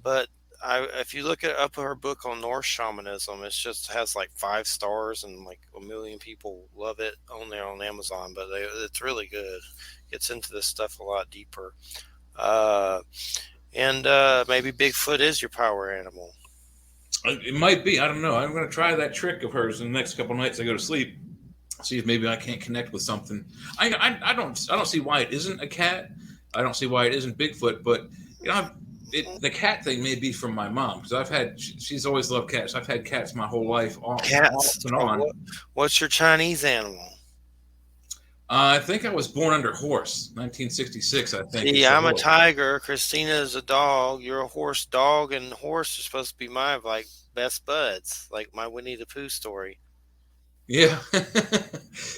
But if you look up her book on Norse Shamanism, it just has like 5 stars and like 1 million people love it on there on Amazon. But it's really good. Gets into this stuff a lot deeper. And maybe Bigfoot is your power animal. It might be. I don't know. I'm going to try that trick of hers in the next couple of nights I go to sleep. See if maybe I can't connect with something. I don't see why it isn't a cat. I don't see why it isn't Bigfoot. But the cat thing may be from my mom because she's always loved cats. I've had cats my whole life. Cats. Off and on. What's your Chinese animal? I think I was born under horse, 1966. I think. See, I'm a tiger. Christina is a dog. You're a horse. Dog and horse are supposed to be my best buds, like my Winnie the Pooh story. Yeah,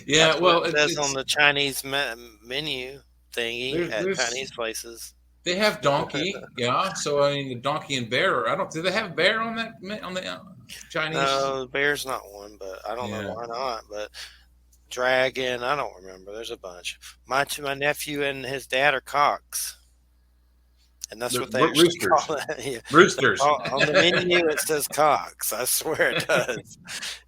yeah. That's well, it says on the Chinese menu thingy at Chinese places. They have donkey, yeah. So I mean, the donkey and bear. Do they have bear on that on the Chinese? No, bear's not one, but I don't know why not. But dragon, I don't remember. There's a bunch. My nephew and his dad are cocks. and that's The what they actually roosters. call it. Yeah. Roosters. On the menu, it says cocks. I swear it does.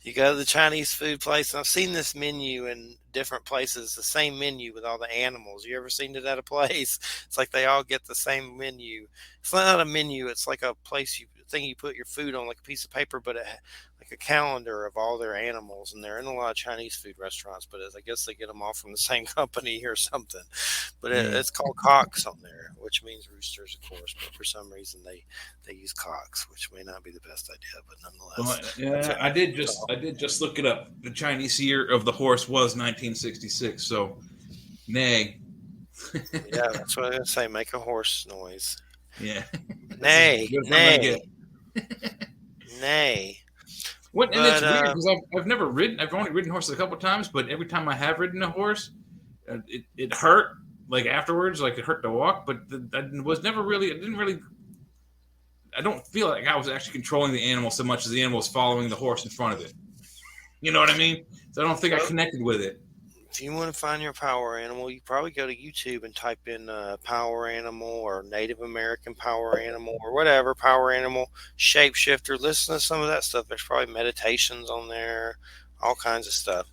You go to the Chinese food place, and I've seen this menu in different places, the same menu with all the animals. You ever seen it at a place? It's like they all get the same menu. It's not a menu. It's like a thing you put your food on, like a piece of paper, but like a calendar of all their animals. And they're in a lot of Chinese food restaurants, but I guess they get them all from the same company or something. But it's called cocks on there, which means roosters, of course. But for some reason, they use cocks, which may not be the best idea, but nonetheless. Well, I did just look it up. The Chinese year of the horse was 1966. So, nay. Yeah, that's what I was going to say. Make a horse noise. Yeah. Nay. Nay. And it's weird because I've never ridden. I've only ridden horses a couple of times, but every time I have ridden a horse, it hurt. Like afterwards, like it hurt to walk. But I was never really. It didn't really. I don't feel like I was actually controlling the animal so much as the animal was following the horse in front of it. You know what I mean? So I don't think I connected with it. If you want to find your power animal, you probably go to YouTube and type in power animal or Native American power animal or whatever, power animal, shapeshifter. Listen to some of that stuff. There's probably meditations on there, all kinds of stuff.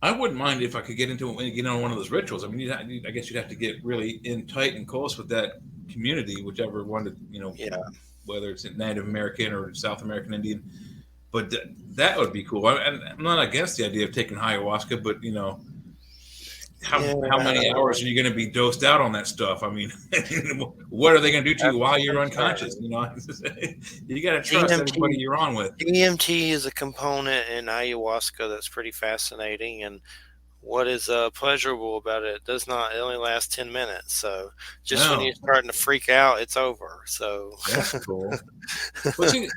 I wouldn't mind if I could get on one of those rituals. I mean, I guess you'd have to get really in tight and close with that community, whichever one, whether it's Native American or South American Indian. But that would be cool. I'm not against the idea of taking ayahuasca, but how many hours are you going to be dosed out on that stuff? I mean, what are they going to do to you while you're unconscious? You got to trust everybody you're on with. DMT is a component in ayahuasca that's pretty fascinating, and what is pleasurable about it it only lasts 10 minutes. So when you're starting to freak out, it's over. So that's cool. But see,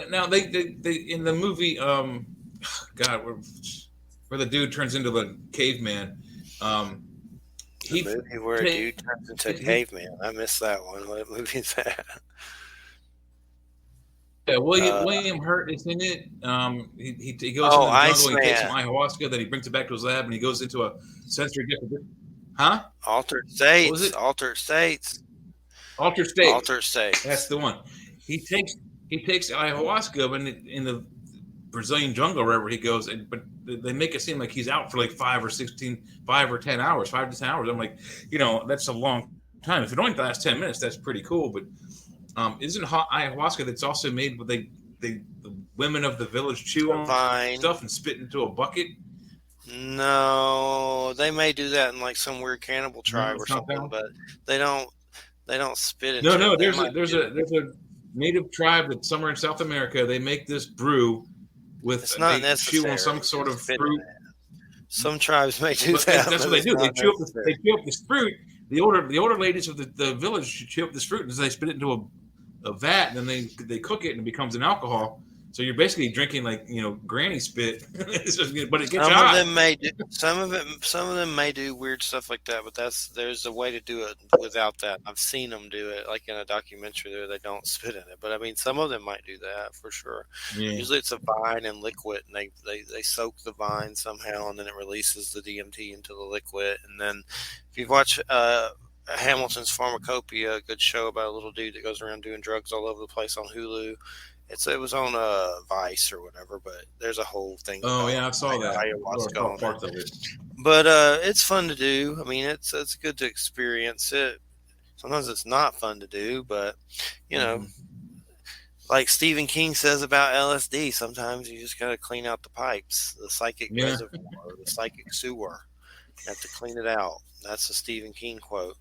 now they in the movie, where the dude turns into the caveman. The movie where a dude turns into a caveman. I missed that one. What movie is that? Yeah, William Hurt is in it. He goes into the jungle, he takes some ayahuasca, then he brings it back to his lab, and he goes into a sensory different. Huh? Altered States. What was it? Altered States. Altered States. Altered States. That's the one. He takes ayahuasca in the Brazilian jungle, wherever he goes, but they make it seem like he's out for like 5 or 10 hours. I'm like, that's a long time. If it only lasts 10 minutes, that's pretty cool. But isn't ayahuasca that's also made with the women of the village chew on stuff and spit into a bucket? No, they may do that in like some weird cannibal tribe or something, but they don't spit into it. No, there's a native tribe that's somewhere in South America. They make this brew with chew on some sort of fruit. Some tribes may do that. That's what they do. They chew up this fruit. The older ladies of the village chew up this fruit and they spit it into a vat, and then they cook it and it becomes an alcohol. So you're basically drinking like granny spit, but it gets hot. Some of them may do weird stuff like that, but there's a way to do it without that. I've seen them do it, like in a documentary there. They don't spit in it, but I mean, some of them might do that for sure. Yeah. Usually it's a vine and liquid, and they soak the vine somehow, and then it releases the DMT into the liquid. And then if you watch Hamilton's Pharmacopoeia, a good show about a little dude that goes around doing drugs all over the place on Hulu. It was on Vice or whatever, but there's a whole thing. Oh yeah, I saw that. Ayahuasca part of it. But it's fun to do. I mean, it's good to experience it. Sometimes it's not fun to do, but like Stephen King says about LSD, sometimes you just got to clean out the pipes, the psychic reservoir, the psychic sewer. You have to clean it out. That's a Stephen King quote.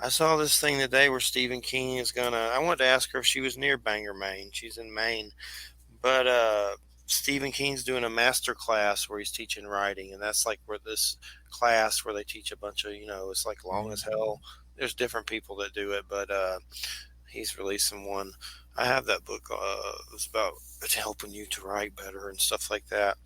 I saw this thing today where Stephen King is I wanted to ask her if she was near Bangor, Maine. She's in Maine. But Stephen King's doing a master class where he's teaching writing. And that's like where this class where they teach a bunch of, it's like long as hell. There's different people that do it, but he's releasing one. I have that book. It's about helping you to write better and stuff like that.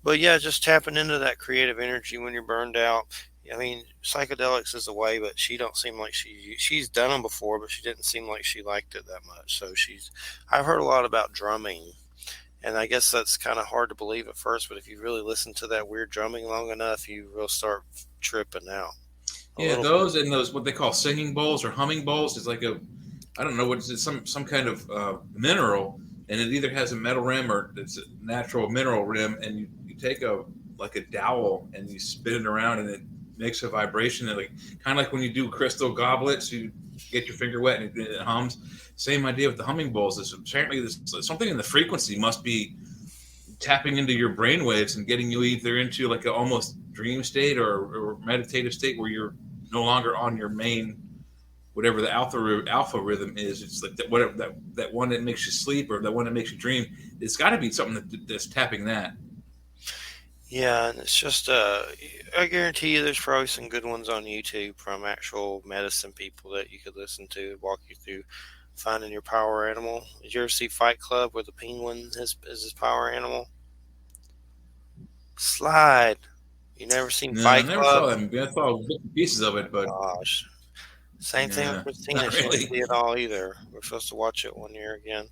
But yeah, just tapping into that creative energy when you're burned out. I mean, psychedelics is a way, but she don't seem like she's done them before, but she didn't seem like she liked it that much. So I've heard a lot about drumming, and I guess that's kind of hard to believe at first, but if you really listen to that weird drumming long enough, you will start tripping out. Yeah, those what they call singing bowls or humming bowls is like I don't know what it's some kind of mineral, and it either has a metal rim or it's a natural mineral rim, and you take a dowel and you spin it around, and it makes a vibration, and like kind of like when you do crystal goblets, you get your finger wet and it hums. Same idea with the humming bowls. Is apparently something in the frequency must be tapping into your brain waves and getting you either into like an almost dream state or meditative state where you're no longer on your main whatever the alpha rhythm is. It's like that one that makes you sleep or that one that makes you dream. It's got to be something that's tapping that. Yeah, and it's just I guarantee you there's probably some good ones on YouTube from actual medicine people that you could listen to, walk you through finding your power animal. Did you ever see Fight Club where the penguin is his power animal? Slide. You never seen No, I Fight never Club? saw that movie. I saw bits and pieces of it, but Gosh. Same thing with Christina. not She didn't really. see it all either. We're supposed to watch it one year again.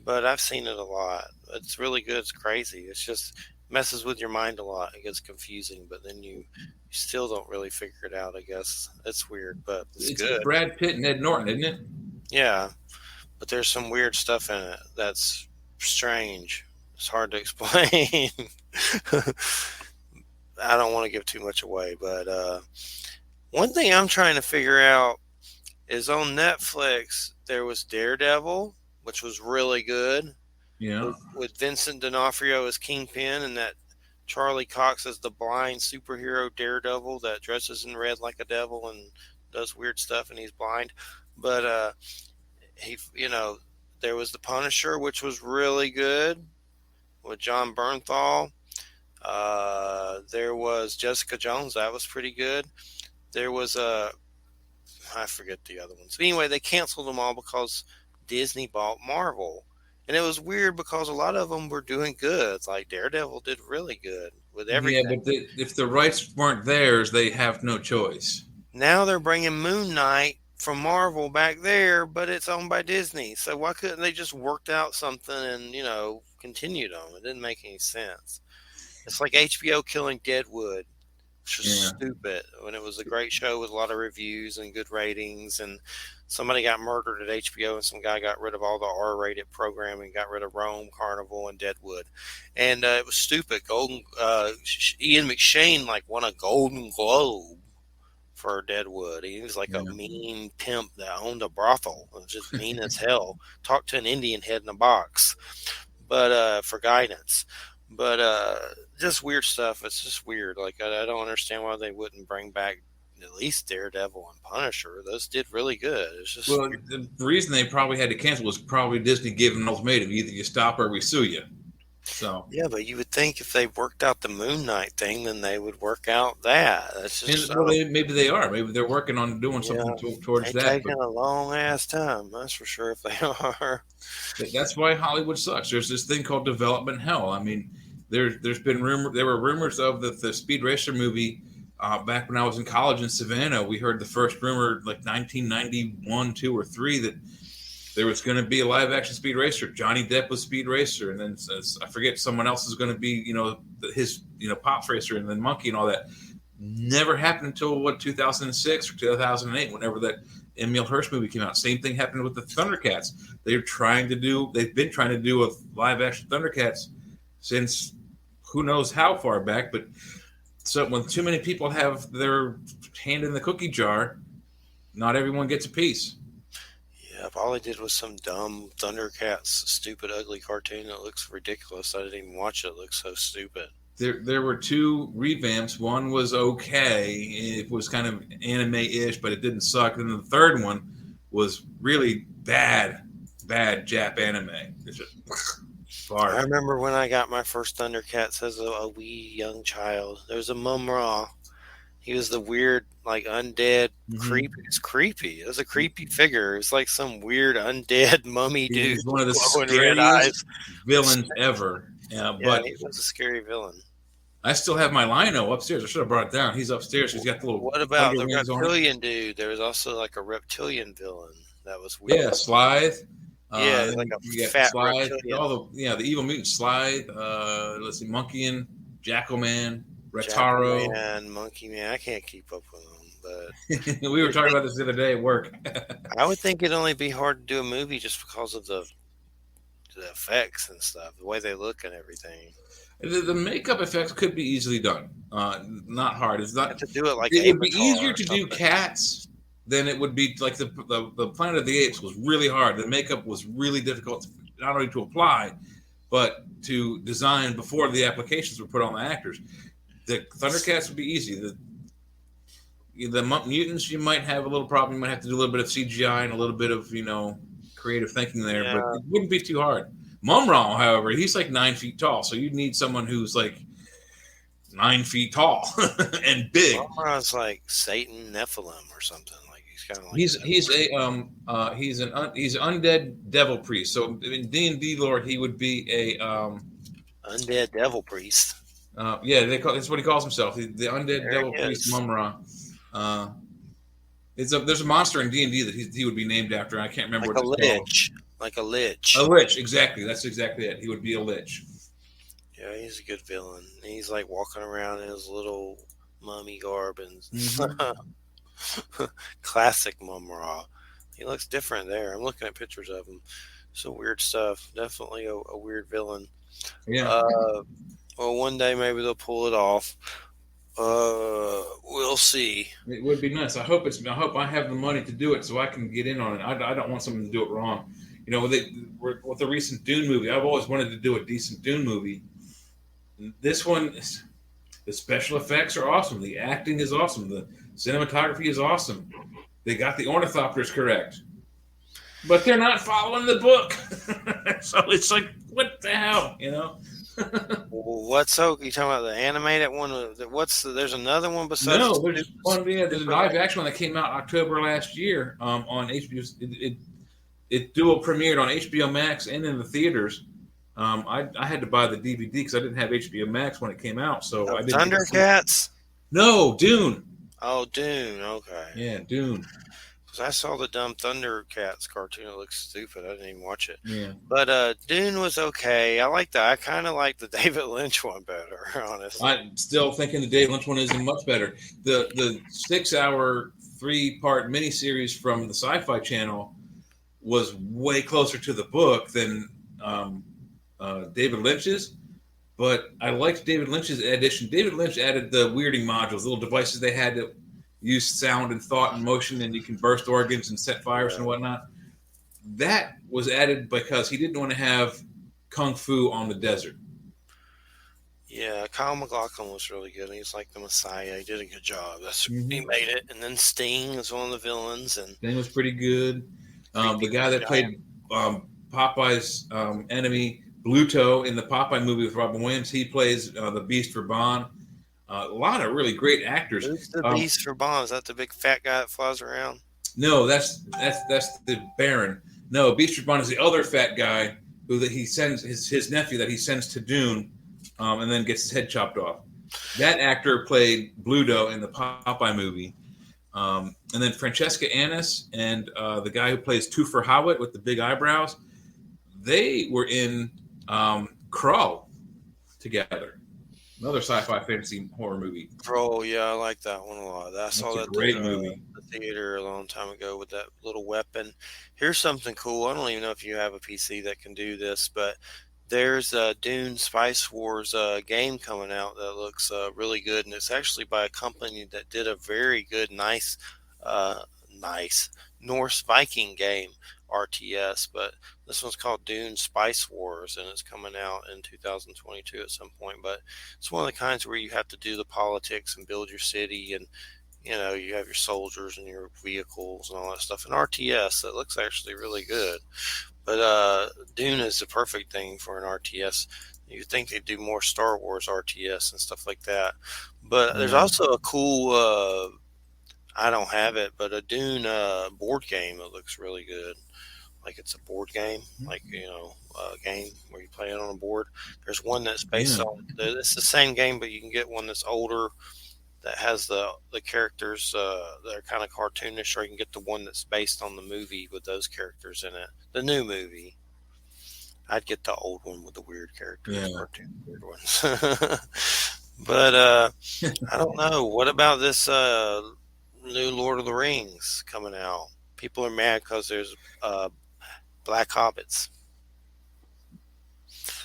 But I've seen it a lot. It's really good. It's crazy. It's just messes with your mind a lot. It gets confusing, but then you still don't really figure it out, I guess. It's weird, but it's good. Brad Pitt and Ed Norton, isn't it? Yeah. But there's some weird stuff in it that's strange. It's hard to explain. I don't want to give too much away, but one thing I'm trying to figure out is on Netflix, there was Daredevil, which was really good. Yeah. With Vincent D'Onofrio as Kingpin and that Charlie Cox as the blind superhero Daredevil that dresses in red like a devil and does weird stuff and he's blind. But there was The Punisher, which was really good with John Bernthal. There was Jessica Jones. That was pretty good. There was I forget the other ones. But anyway, they canceled them all because Disney bought Marvel. And it was weird because a lot of them were doing good. Like Daredevil did really good with everything. Yeah, but if the rights weren't theirs, they have no choice. Now they're bringing Moon Knight from Marvel back there, but it's owned by Disney. So why couldn't they just worked out something and, continued on? It didn't make any sense. It's like HBO killing Deadwood, which was stupid when it was a great show with a lot of reviews and good ratings. And somebody got murdered at HBO and some guy got rid of all the R-rated programming, got rid of Rome, Carnival, and Deadwood. And it was stupid. Ian McShane won a Golden Globe for Deadwood. He was like a mean pimp that owned a brothel. It was just mean as hell. Talked to an Indian head in a box, but for guidance. But just weird stuff. It's just weird. I don't understand why they wouldn't bring back at least Daredevil and Punisher. Those did really good. It's just the reason they probably had to cancel was probably Disney gave them an ultimatum: either you stop or we sue you. So yeah, but you would think if they worked out the Moon Knight thing, then they would work out that. That's just maybe they are. Maybe they're working on doing something towards that. Taking a long ass time. That's for sure. If they are, that's why Hollywood sucks. There's this thing called development hell. I mean, there's been there were rumors of the Speed Racer movie. Back when I was in college in Savannah, we heard the first rumor, 1991, 2 or 3, that there was going to be a live-action Speed Racer. Johnny Depp was Speed Racer, and then I forget someone else is going to be, his Pops Racer, and then Monkey and all that. Never happened until 2006 or 2008, whenever that Emil Hirsch movie came out. Same thing happened with the Thundercats. They've been trying to do a live-action Thundercats since who knows how far back, but. So when too many people have their hand in the cookie jar, not everyone gets a piece. Yeah, if all they did was some dumb Thundercats, stupid, ugly cartoon that looks ridiculous. I didn't even watch it. It looks so stupid. There were 2 revamps. One was okay. It was kind of anime-ish, but it didn't suck. And then the third one was really bad Jap anime. It's just I remember when I got my first Thundercats as a wee young child. There was a Mum-Ra. He was the weird, undead, creepy. It's creepy. It was a creepy figure. It was like some weird undead mummy dude. He's one of the scariest villains ever. Yeah, but he was a scary villain. I still have my Lino upstairs. I should have brought it down. He's upstairs. He's got the little. What about the reptilian dude? There was also a reptilian villain that was weird. Yeah, Slythe. Yeah, like a fat Slide, reptilian. the evil mutant Slide. Let's see, Monkey and Jackalman, Rataro, and Monkey Man. I can't keep up with them. but We were talking about this the other day at work. I would think it'd only be hard to do a movie just because of the effects and stuff, the way they look and everything. The makeup effects could be easily done. Not hard. It's You not. have to do it like It would be Avatar easier or to do something. cats than it would be like the Planet of the Apes was really hard. The makeup was really difficult, not only to apply, but to design before the applications were put on the actors. The Thundercats would be easy. The mutants, you might have a little problem. You might have to do a little bit of CGI and a little bit of creative thinking there, Yeah. but it wouldn't be too hard. Mumra, however, he's like 9 feet tall, so you'd need someone who's like 9 feet tall and big. Mumra's like Satan Nephilim or something. Like he's kind of like He's an undead devil priest. So in D&D lore, he would be a undead devil priest. that's what he calls himself. The undead There devil he priest is. Mumra. There's a monster in D&D that he would be named after. I can't remember Like what a it's called. lich. Like a lich. A lich, exactly. That's exactly it. He would be a lich. Yeah, he's a good villain. He's like walking around in his little mummy garb and classic Mumra. He looks different there. I'm looking at pictures of him. Some weird stuff. Definitely a weird villain. Yeah. Well, one day maybe they'll pull it off. We'll see. It would be nice. I hope I have the money to do it so I can get in on it. I don't want someone to do it wrong. With the recent Dune movie, I've always wanted to do a decent Dune movie. This one, the special effects are awesome. The acting is awesome. The cinematography is awesome. They got the ornithopters correct, but they're not following the book. So it's like, what the hell, What's so you talking about the animated one? There's another one besides? No, there's one. Yeah, there's a live action one that came out October last year on HBO. It dual premiered on HBO Max and in the theaters. I had to buy the DVD because I didn't have HBO Max when it came out. So I didn't. Thundercats? No, Dune. Oh, Dune. Okay. Yeah, Dune. Because I saw the dumb Thundercats cartoon. It looks stupid. I didn't even watch it. Yeah. But Dune was okay. I like that. I kind of like the David Lynch one better, honestly. I'm still thinking the David Lynch one isn't much better. The 6-hour 3-part miniseries from the Sci-Fi Channel was way closer to the book than David Lynch's, but I liked David Lynch's addition. David Lynch added the weirding modules, little devices they had that use sound and thought and motion, and you can burst organs and set fires and whatnot. That was added because he didn't want to have kung fu on the desert. Yeah, Kyle MacLachlan was really good. He's like the Messiah. He did a good job. He made it. And then Sting is one of the villains. And Sting was pretty good. The guy that played Popeye's enemy, Bluto, in the Popeye movie with Robin Williams, he plays the Beast for Bond. A lot of really great actors. Who's the Beast for Bond? Is that the big fat guy that flies around? No, that's the Baron. No, Beast for Bond is the other fat guy who he sends his nephew that he sends to Dune, and then gets his head chopped off. That actor played Bluto in the Popeye movie. And then Francesca Annis and the guy who plays Toofer Howard with the big eyebrows, they were in Krull together. Another sci-fi fantasy horror movie. Oh, yeah, I like that one a lot. I saw that great movie. The theater a long time ago with that little weapon. Here's something cool. I don't even know if you have a PC that can do this, but there's a Dune Spice Wars game coming out that looks really good, and it's actually by a company that did a very good, nice Norse Viking game, RTS, but this one's called Dune Spice Wars, and it's coming out in 2022 at some point. But it's one of the kinds where you have to do the politics and build your city, and you have your soldiers and your vehicles and all that stuff. And RTS, that looks actually really good. But Dune is the perfect thing for an RTS. You'd think they'd do more Star Wars RTS and stuff like that. But there's also a cool, I don't have it, but a Dune board game that looks really good. Like it's a board game, like, a game where you play it on a board. There's one that's based on, it's the same game, but you can get one that's older that has the characters that are kind of cartoonish, or you can get the one that's based on the movie with those characters in it. The new movie. I'd get the old one with the weird characters, cartoon weird ones. But I don't know. What about this new Lord of the Rings coming out. People are mad because there's black hobbits.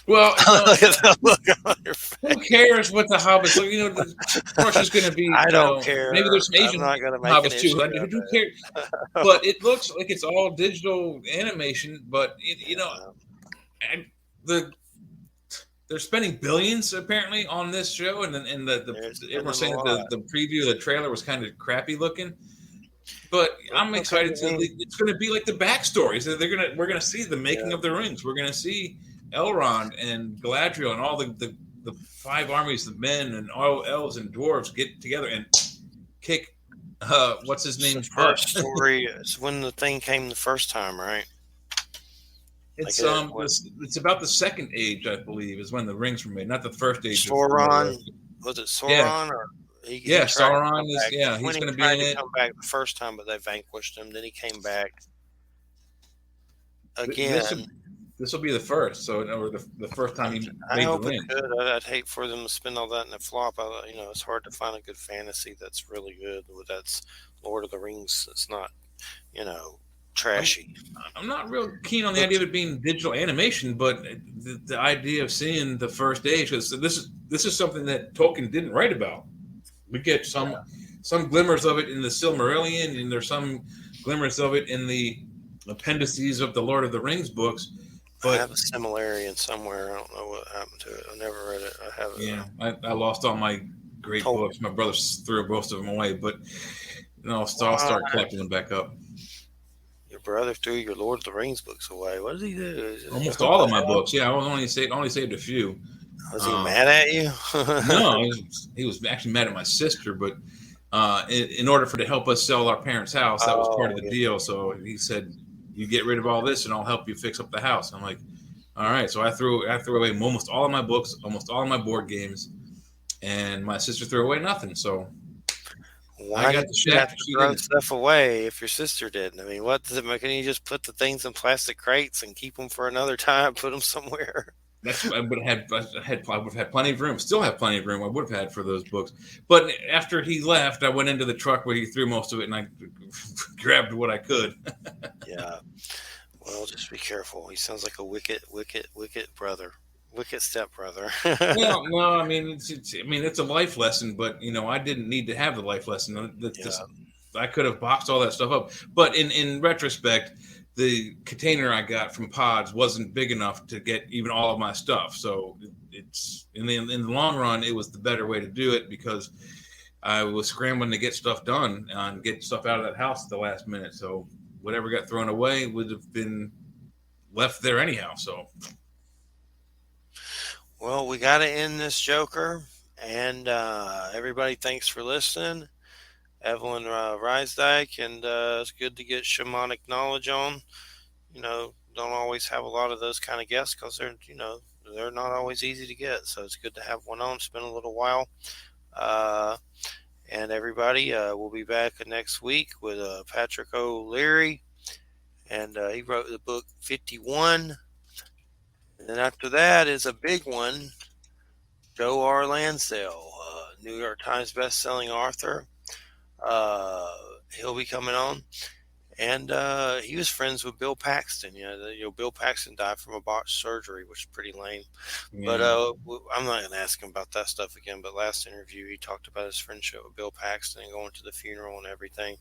Well, Look at the look on your face. who cares what the hobbits look? Of course, there's going to be. I don't care. Maybe there's some I'm Asian not going to make an hobbits too. issue Who of do it. care? But it looks like it's all digital animation. But they're spending billions apparently on this show, and everyone's saying that the preview, the trailer was kind of crappy looking. But I'm excited it's going to be like the backstories. We're gonna see the making of the rings. We're gonna see Elrond and Galadriel and all the 5 armies of men and all elves and dwarves get together and kick what's his name's first story. It's when the thing came the first time, right? It's it's about the second age, I believe, is when the rings were made, not the first age. Sauron, was it Sauron or? Sauron is. Yeah, he's going to be in it. Come back the first time, but they vanquished him. Then he came back again. This will be the first, or the first time he made the ring. I'd hate for them to spend all that in a flop. It's hard to find a good fantasy that's really good. That's Lord of the Rings. It's not, trashy. I'm not real keen on the idea of it being digital animation, but the idea of seeing the first age, because this is something that Tolkien didn't write about. We get some glimmers of it in the Silmarillion, and there's some glimmers of it in the appendices of the Lord of the Rings books. But I have a Silmarillion somewhere. I don't know what happened to it. I never read it. I have it. Yeah, I lost all my great books. My brother threw most of them away, but I'll start collecting them back up. Your brother threw your Lord of the Rings books away. What did he do? Almost all of my books. Yeah, I only saved a few. Was he mad at you? No, he was actually mad at my sister, but in order to help us sell our parents' house, that was part of the deal. So he said, "You get rid of all this, and I'll help you fix up the house." I'm like, "All right." So I threw away almost all of my books, almost all of my board games, and my sister threw away nothing. So why did you have to throw stuff away if your sister didn't? I mean, what does it make? Can you just put the things in plastic crates and keep them for another time? Put them somewhere. I would have had plenty of room. Still have plenty of room. I would have had for those books. But after he left, I went into the truck where he threw most of it, and I grabbed what I could. Yeah. Well, just be careful. He sounds like a wicked brother, wicked stepbrother. Well, no, I mean it's a life lesson, but I didn't need to have the life lesson. I could have boxed all that stuff up. But in retrospect, the container I got from Pods wasn't big enough to get even all of my stuff. So it's in the long run, it was the better way to do it because I was scrambling to get stuff done and get stuff out of that house at the last minute. So whatever got thrown away would have been left there anyhow. So, well, we got to end this joker, and everybody, thanks for listening. Evelyn Rysdyk, and it's good to get shamanic knowledge on. Don't always have a lot of those kind of guests because they're not always easy to get. So it's good to have one on. It's been a little while. And everybody, we'll be back next week with Patrick O'Leary, and he wrote the book 51. And then after that is a big one, Joe R. Lansdale, New York Times best-selling author. He'll be coming on, and he was friends with Bill Paxton. Bill Paxton died from a botched surgery, which is pretty lame. Yeah. But I'm not going to ask him about that stuff again. But last interview, he talked about his friendship with Bill Paxton and going to the funeral and everything.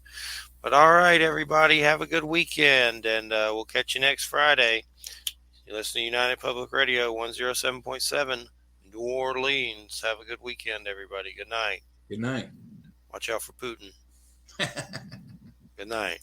But all right, everybody, have a good weekend, and we'll catch you next Friday. You listen to United Public Radio 107.7 New Orleans. Have a good weekend, everybody. Good night. Good night. Watch out for Putin. Good night.